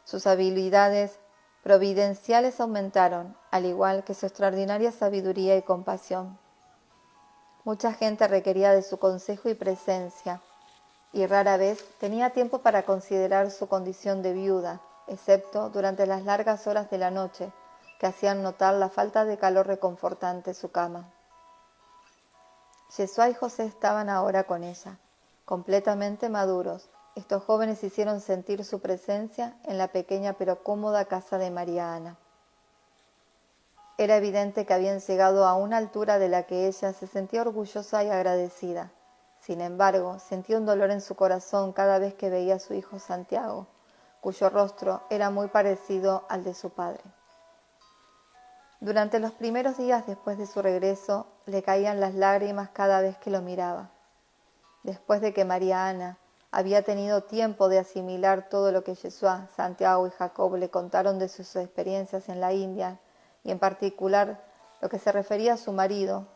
Sus habilidades providenciales aumentaron, al igual que su extraordinaria sabiduría y compasión. Mucha gente requería de su consejo y presencia, y rara vez tenía tiempo para considerar su condición de viuda, excepto durante las largas horas de la noche que hacían notar la falta de calor reconfortante en su cama. Yeshua y José estaban ahora con ella, completamente maduros. Estos jóvenes hicieron sentir su presencia en la pequeña pero cómoda casa de María Ana. Era evidente que habían llegado a una altura de la que ella se sentía orgullosa y agradecida. Sin embargo, sentía un dolor en su corazón cada vez que veía a su hijo Santiago, cuyo rostro era muy parecido al de su padre. Durante los primeros días después de su regreso, le caían las lágrimas cada vez que lo miraba. Después de que María Ana había tenido tiempo de asimilar todo lo que Yeshua, Santiago y Jacob le contaron de sus experiencias en la India, y en particular lo que se refería a su marido,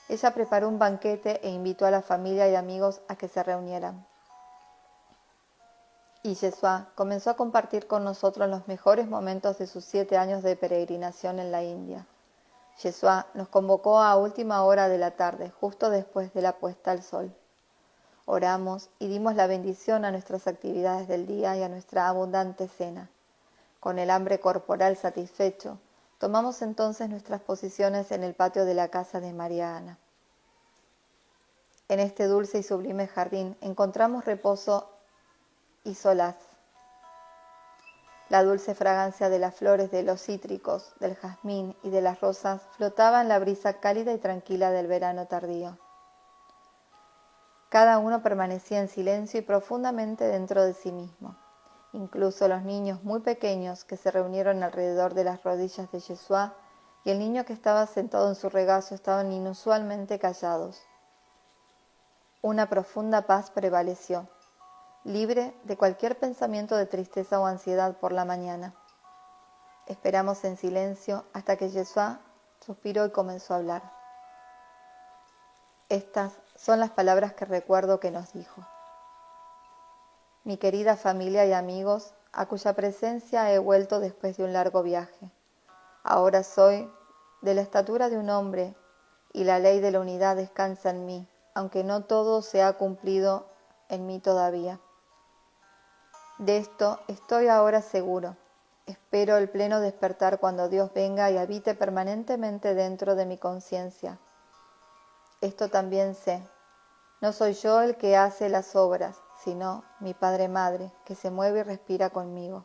ella preparó un banquete e invitó a la familia y amigos a que se reunieran. Y Yeshua comenzó a compartir con nosotros los mejores momentos de sus 7 años de peregrinación en la India. Yeshua nos convocó a última hora de la tarde, justo después de la puesta al sol. Oramos y dimos la bendición a nuestras actividades del día y a nuestra abundante cena. Con el hambre corporal satisfecho, tomamos entonces nuestras posiciones en el patio de la casa de María Ana. En este dulce y sublime jardín encontramos reposo y solaz. La dulce fragancia de las flores, de los cítricos, del jazmín y de las rosas flotaba en la brisa cálida y tranquila del verano tardío. Cada uno permanecía en silencio y profundamente dentro de sí mismo. Incluso los niños muy pequeños que se reunieron alrededor de las rodillas de Yeshua y el niño que estaba sentado en su regazo estaban inusualmente callados. Una profunda paz prevaleció, libre de cualquier pensamiento de tristeza o ansiedad por la mañana. Esperamos en silencio hasta que Yeshua suspiró y comenzó a hablar. Estas son las palabras que recuerdo que nos dijo. Mi querida familia y amigos, a cuya presencia he vuelto después de un largo viaje. Ahora soy de la estatura de un hombre y la ley de la unidad descansa en mí, aunque no todo se ha cumplido en mí todavía. De esto estoy ahora seguro. Espero el pleno despertar cuando Dios venga y habite permanentemente dentro de mi conciencia. Esto también sé. No soy yo el que hace las obras, sino mi Padre Madre, que se mueve y respira conmigo.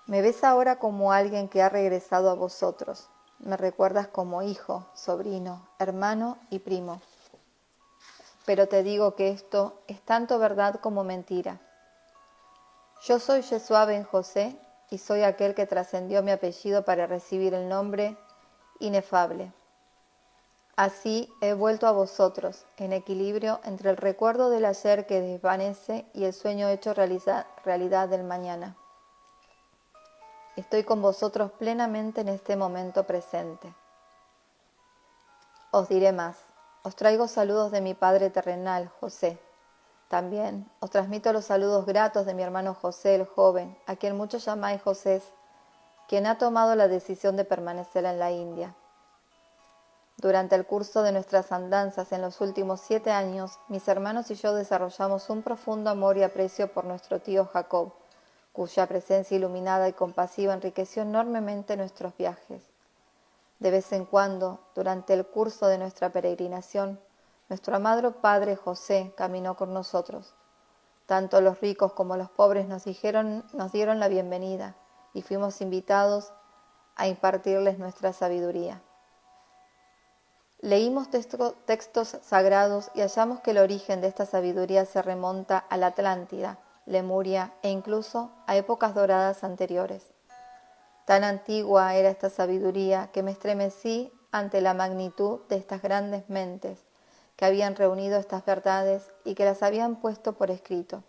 Me ves ahora como alguien que ha regresado a vosotros. Me recuerdas como hijo, sobrino, hermano y primo. Pero te digo que esto es tanto verdad como mentira. Yo soy Yeshua ben José y soy aquel que trascendió mi apellido para recibir el nombre inefable. Así he vuelto a vosotros, en equilibrio entre el recuerdo del ayer que desvanece y el sueño hecho realidad del mañana. Estoy con vosotros plenamente en este momento presente. Os diré más. Os traigo saludos de mi padre terrenal, José. También os transmito los saludos gratos de mi hermano José el joven, a quien muchos llamáis José, quien ha tomado la decisión de permanecer en la India. Durante el curso de nuestras andanzas en los últimos 7 años, mis hermanos y yo desarrollamos un profundo amor y aprecio por nuestro tío Jacob, cuya presencia iluminada y compasiva enriqueció enormemente nuestros viajes. De vez en cuando, durante el curso de nuestra peregrinación, nuestro amado padre José caminó con nosotros. Tanto los ricos como los pobres nos dieron la bienvenida y fuimos invitados a impartirles nuestra sabiduría. Leímos textos sagrados y hallamos que el origen de esta sabiduría se remonta a la Atlántida, Lemuria e incluso a épocas doradas anteriores. Tan antigua era esta sabiduría que me estremecí ante la magnitud de estas grandes mentes que habían reunido estas verdades y que las habían puesto por escrito.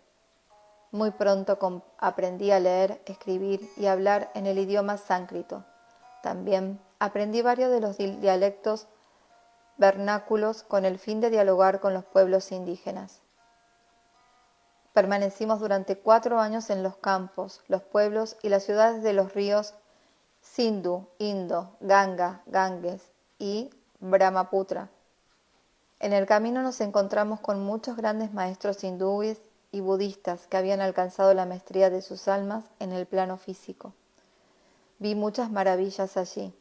Muy pronto aprendí a leer, escribir y hablar en el idioma sánscrito. También aprendí varios de los dialectos vernáculos con el fin de dialogar con los pueblos indígenas. Permanecimos durante 4 años en los campos, los pueblos y las ciudades de los ríos Sindhu, Indo, Ganga, Ganges y Brahmaputra. En el camino nos encontramos con muchos grandes maestros hindúes y budistas que habían alcanzado la maestría de sus almas en el plano físico. Vi muchas maravillas allí.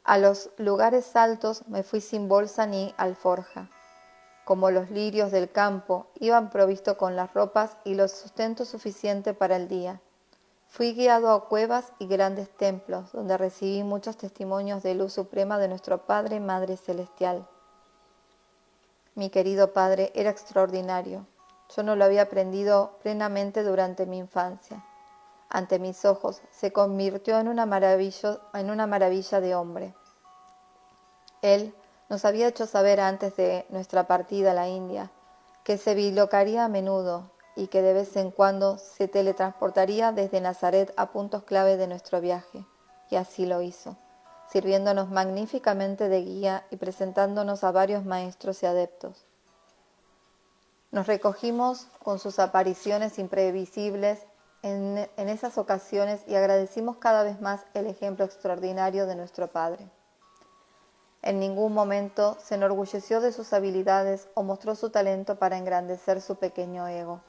A los lugares altos me fui sin bolsa ni alforja. Como los lirios del campo, iban provisto con las ropas y los sustentos suficiente para el día. Fui guiado a cuevas y grandes templos, donde recibí muchos testimonios de luz suprema de nuestro Padre y Madre Celestial. Mi querido Padre era extraordinario. Yo no lo había aprendido plenamente durante mi infancia. Ante mis ojos se convirtió en una maravilla de hombre. Él nos había hecho saber antes de nuestra partida a la India que se bilocaría a menudo y que de vez en cuando se teletransportaría desde Nazaret a puntos clave de nuestro viaje. Y así lo hizo, sirviéndonos magníficamente de guía y presentándonos a varios maestros y adeptos. Nos recogimos con sus apariciones imprevisibles en esas ocasiones y agradecimos cada vez más el ejemplo extraordinario de nuestro Padre. En ningún momento se enorgulleció de sus habilidades o mostró su talento para engrandecer su pequeño ego.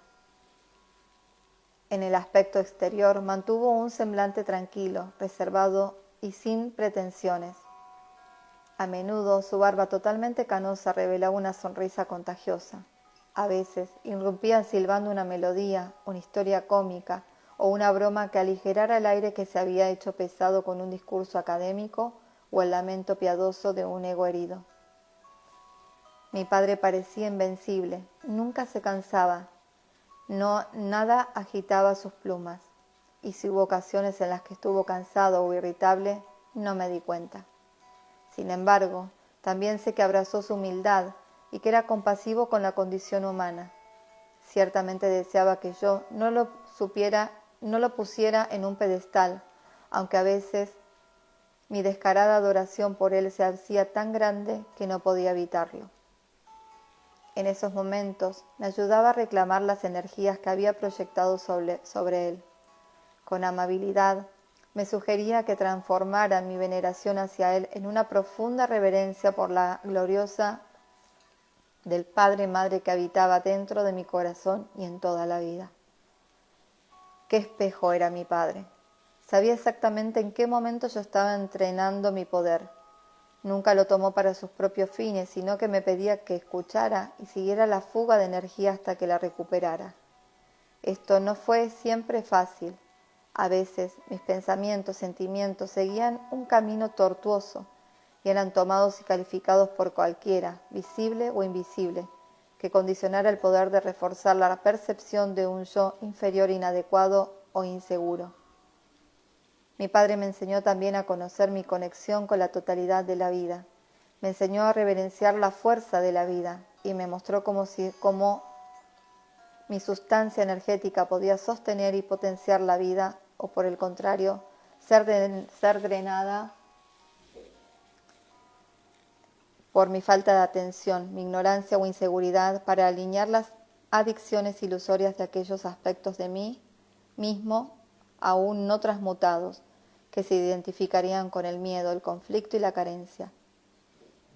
En el aspecto exterior mantuvo un semblante tranquilo, reservado y sin pretensiones. A menudo su barba totalmente canosa revelaba una sonrisa contagiosa. A veces irrumpía silbando una melodía, una historia cómica o una broma que aligerara el aire que se había hecho pesado con un discurso académico o el lamento piadoso de un ego herido. Mi padre parecía invencible, nunca se cansaba, nada agitaba sus plumas, y si hubo ocasiones en las que estuvo cansado o irritable, no me di cuenta. Sin embargo, también sé que abrazó su humildad y que era compasivo con la condición humana. Ciertamente deseaba que yo no lo pusiera en un pedestal, aunque a veces mi descarada adoración por él se hacía tan grande que no podía evitarlo. En esos momentos me ayudaba a reclamar las energías que había proyectado sobre él. Con amabilidad me sugería que transformara mi veneración hacia él en una profunda reverencia por la gloriosa del Padre Madre que habitaba dentro de mi corazón y en toda la vida. Qué espejo era mi padre. Sabía exactamente en qué momento yo estaba entrenando mi poder. Nunca lo tomó para sus propios fines, sino que me pedía que escuchara y siguiera la fuga de energía hasta que la recuperara. Esto no fue siempre fácil. A veces mis pensamientos, sentimientos seguían un camino tortuoso y eran tomados y calificados por cualquiera, visible o invisible, que condicionara el poder de reforzar la percepción de un yo inferior, inadecuado o inseguro. Mi padre me enseñó también a conocer mi conexión con la totalidad de la vida. Me enseñó a reverenciar la fuerza de la vida y me mostró cómo mi sustancia energética podía sostener y potenciar la vida o, por el contrario, ser drenada por mi falta de atención, mi ignorancia o inseguridad para alinear las adicciones ilusorias de aquellos aspectos de mí mismo aún no transmutados, que se identificarían con el miedo, el conflicto y la carencia.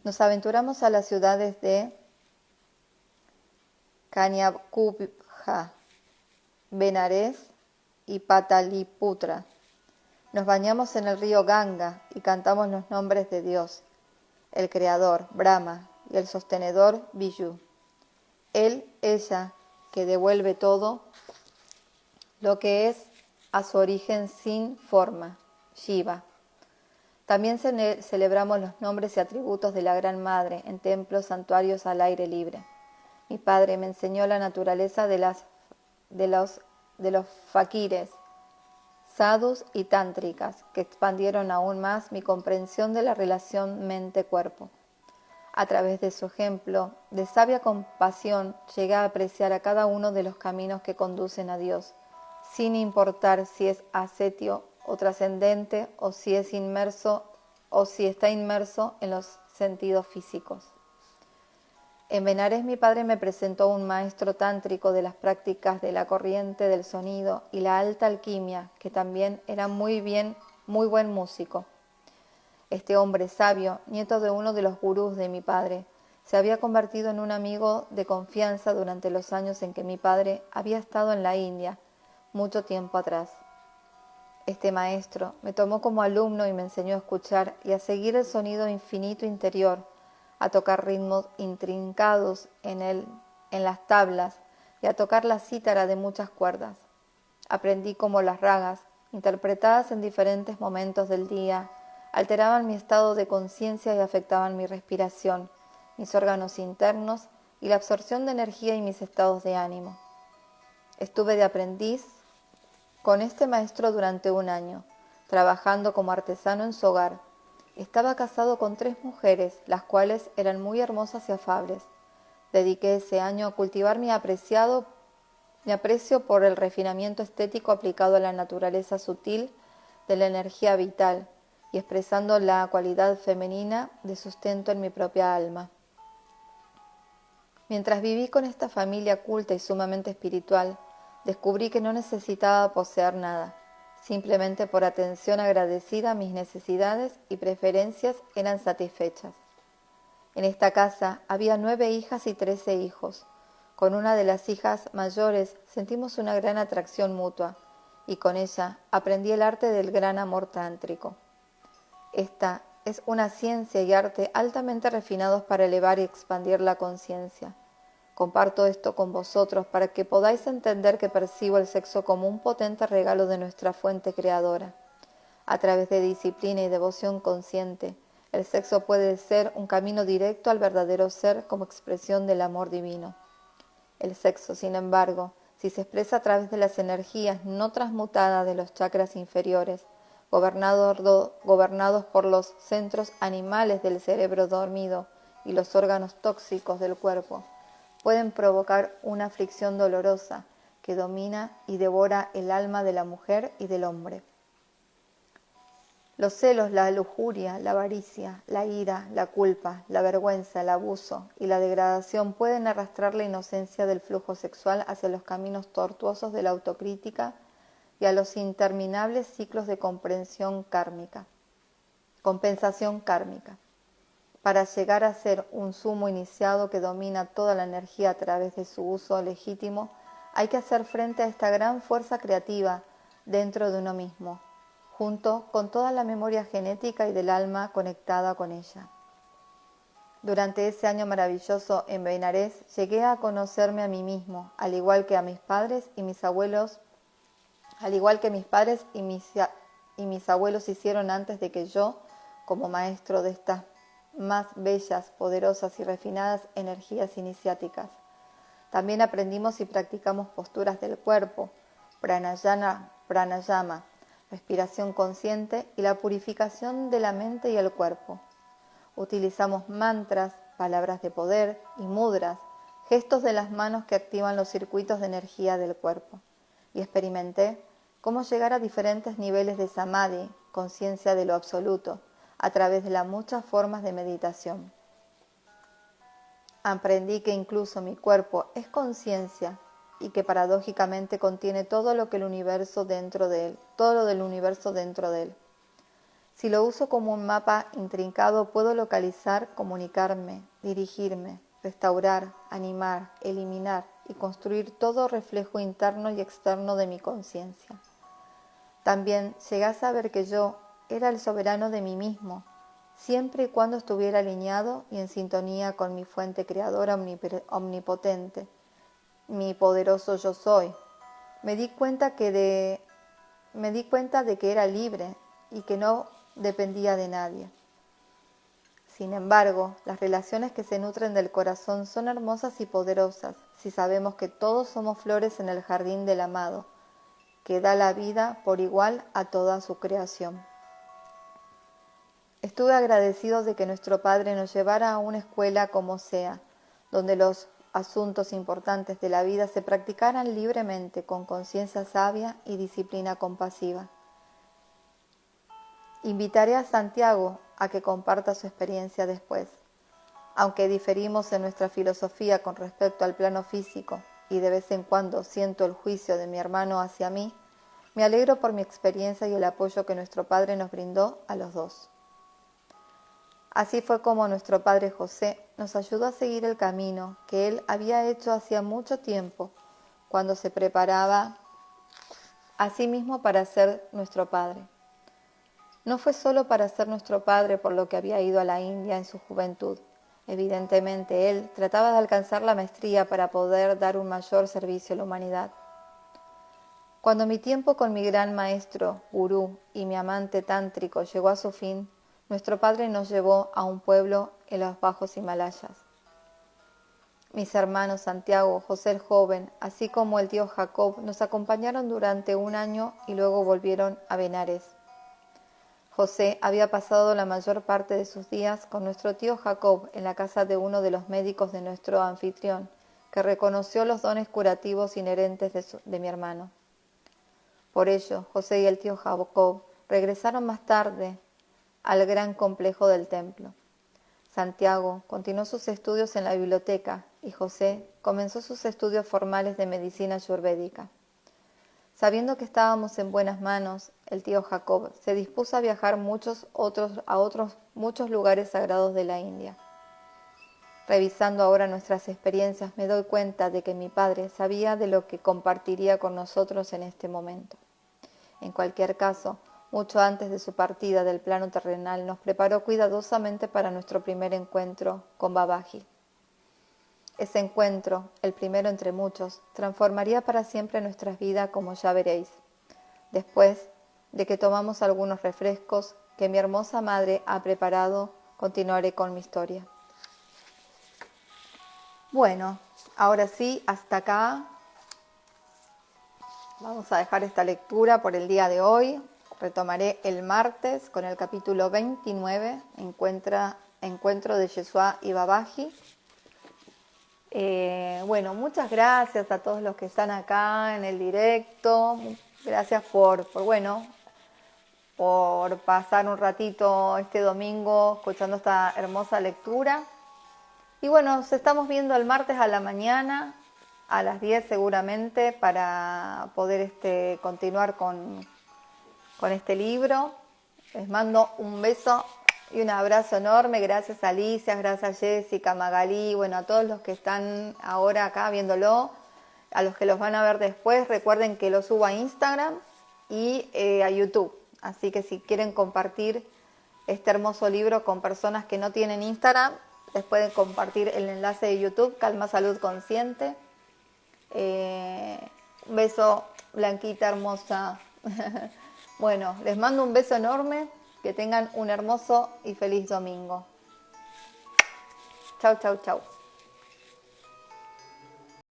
Nos aventuramos a las ciudades de Kanyakubja, Benares y Pataliputra. Nos bañamos en el río Ganga y cantamos los nombres de Dios, el Creador, Brahma, y el sostenedor, Vishnu. Él, ella, que devuelve todo lo que es a su origen sin forma, Shiva. También celebramos los nombres y atributos de la Gran Madre en templos, santuarios al aire libre. Mi padre me enseñó la naturaleza de los fakires, sadhus y tántricas, que expandieron aún más mi comprensión de la relación mente-cuerpo. A través de su ejemplo de sabia compasión, llegué a apreciar a cada uno de los caminos que conducen a Dios, sin importar si es ascetio o trascendente o si está inmerso en los sentidos físicos. En Benares mi padre me presentó un maestro tántrico de las prácticas de la corriente del sonido y la alta alquimia, que también era muy buen músico. Este hombre sabio, nieto de uno de los gurús de mi padre, se había convertido en un amigo de confianza durante los años en que mi padre había estado en la India, mucho tiempo atrás. Este maestro me tomó como alumno y me enseñó a escuchar y a seguir el sonido infinito interior, a tocar ritmos intrincados en las tablas y a tocar la cítara de muchas cuerdas. Aprendí cómo las ragas, interpretadas en diferentes momentos del día, alteraban mi estado de conciencia y afectaban mi respiración, mis órganos internos y la absorción de energía y mis estados de ánimo. Estuve de aprendiz con este maestro durante un año, trabajando como artesano en su hogar. Estaba casado con 3 mujeres, las cuales eran muy hermosas y afables. Dediqué ese año a cultivar mi aprecio por el refinamiento estético aplicado a la naturaleza sutil de la energía vital y expresando la cualidad femenina de sustento en mi propia alma. Mientras viví con esta familia culta y sumamente espiritual, descubrí que no necesitaba poseer nada. Simplemente por atención agradecida mis necesidades y preferencias eran satisfechas. En esta casa había 9 hijas y 13 hijos. Con una de las hijas mayores sentimos una gran atracción mutua y con ella aprendí el arte del gran amor tántrico. Esta es una ciencia y arte altamente refinados para elevar y expandir la conciencia. Comparto esto con vosotros para que podáis entender que percibo el sexo como un potente regalo de nuestra fuente creadora. A través de disciplina y devoción consciente, El sexo puede ser un camino directo al verdadero ser como expresión del amor divino. El sexo, sin embargo, si se expresa a través de las energías no transmutadas de los chakras inferiores, gobernados por los centros animales del cerebro dormido y los órganos tóxicos del cuerpo, pueden provocar una aflicción dolorosa que domina y devora el alma de la mujer y del hombre. Los celos, la lujuria, la avaricia, la ira, la culpa, la vergüenza, el abuso y la degradación pueden arrastrar la inocencia del flujo sexual hacia los caminos tortuosos de la autocrítica y a los interminables ciclos de compensación kármica, para llegar a ser un sumo iniciado que domina toda la energía a través de su uso legítimo. Hay que hacer frente a esta gran fuerza creativa dentro de uno mismo, junto con toda la memoria genética y del alma conectada con ella. Durante ese año maravilloso en Benares llegué a conocerme a mí mismo, al igual que mis padres y mis abuelos hicieron antes de que yo, como maestro de estas más bellas, poderosas y refinadas energías iniciáticas. También aprendimos y practicamos posturas del cuerpo, pranayama, respiración consciente y la purificación de la mente y el cuerpo. Utilizamos mantras, palabras de poder y mudras, gestos de las manos que activan los circuitos de energía del cuerpo. Y experimenté cómo llegar a diferentes niveles de samadhi, conciencia de lo absoluto, a través de las muchas formas de meditación. Aprendí que incluso mi cuerpo es conciencia y que paradójicamente contiene todo lo del universo dentro de él. Si lo uso como un mapa intrincado, puedo localizar, comunicarme, dirigirme, restaurar, animar, eliminar y construir todo reflejo interno y externo de mi conciencia. También llegué a saber que yo era el soberano de mí mismo, siempre y cuando estuviera alineado y en sintonía con mi fuente creadora omnipotente, mi poderoso yo soy. Me di cuenta de que era libre y que no dependía de nadie. Sin embargo, las relaciones que se nutren del corazón son hermosas y poderosas si sabemos que todos somos flores en el jardín del amado, que da la vida por igual a toda su creación. Estuve agradecido de que nuestro Padre nos llevara a una escuela como sea, donde los asuntos importantes de la vida se practicaran libremente con conciencia sabia y disciplina compasiva. Invitaré a Santiago a que comparta su experiencia después. Aunque diferimos en nuestra filosofía con respecto al plano físico y de vez en cuando siento el juicio de mi hermano hacia mí, me alegro por mi experiencia y el apoyo que nuestro Padre nos brindó a los dos. Así fue como nuestro Padre José nos ayudó a seguir el camino que él había hecho hacía mucho tiempo, cuando se preparaba a sí mismo para ser nuestro Padre. No fue solo para ser nuestro Padre por lo que había ido a la India en su juventud. Evidentemente, él trataba de alcanzar la maestría para poder dar un mayor servicio a la humanidad. Cuando mi tiempo con mi gran maestro, gurú y mi amante tántrico llegó a su fin, nuestro Padre nos llevó a un pueblo en los bajos Himalayas. Mis hermanos Santiago, José el joven, así como el tío Jacob, nos acompañaron durante un año y luego volvieron a Benares. José había pasado la mayor parte de sus días con nuestro tío Jacob en la casa de uno de los médicos de nuestro anfitrión, que reconoció los dones curativos inherentes de mi hermano. Por ello, José y el tío Jacob regresaron más tarde al gran complejo del templo. Santiago continuó sus estudios en la biblioteca y José comenzó sus estudios formales de medicina ayurvédica. Sabiendo que estábamos en buenas manos, el tío Jacob se dispuso a viajar a otros muchos lugares sagrados de la India. Revisando ahora nuestras experiencias, me doy cuenta de que mi padre sabía de lo que compartiría con nosotros en este momento. En cualquier caso, mucho antes de su partida del plano terrenal, nos preparó cuidadosamente para nuestro primer encuentro con Babaji. Ese encuentro, el primero entre muchos, transformaría para siempre nuestras vidas, como ya veréis. Después de que tomamos algunos refrescos que mi hermosa madre ha preparado continuaré con mi historia. Bueno, ahora sí, hasta acá. Vamos a dejar esta lectura por el día de hoy. Retomaré el martes con el capítulo 29, Encuentro de Yeshua y Babaji. Bueno, muchas gracias a todos los que están acá en el directo. Gracias por pasar un ratito este domingo escuchando esta hermosa lectura. Y bueno, nos estamos viendo el martes a la mañana, a las 10 seguramente, para poder continuar con este libro. Les mando un beso y un abrazo enorme. Gracias a Alicia, gracias a Jessica, Magalí, bueno, a todos los que están ahora acá viéndolo, a los que los van a ver después. Recuerden que lo subo a Instagram y a YouTube. Así que si quieren compartir este hermoso libro con personas que no tienen Instagram, les pueden compartir el enlace de YouTube, Calma Salud Consciente. Un beso, Blanquita hermosa. Bueno, les mando un beso enorme. Que tengan un hermoso y feliz domingo. Chau, chau, chau.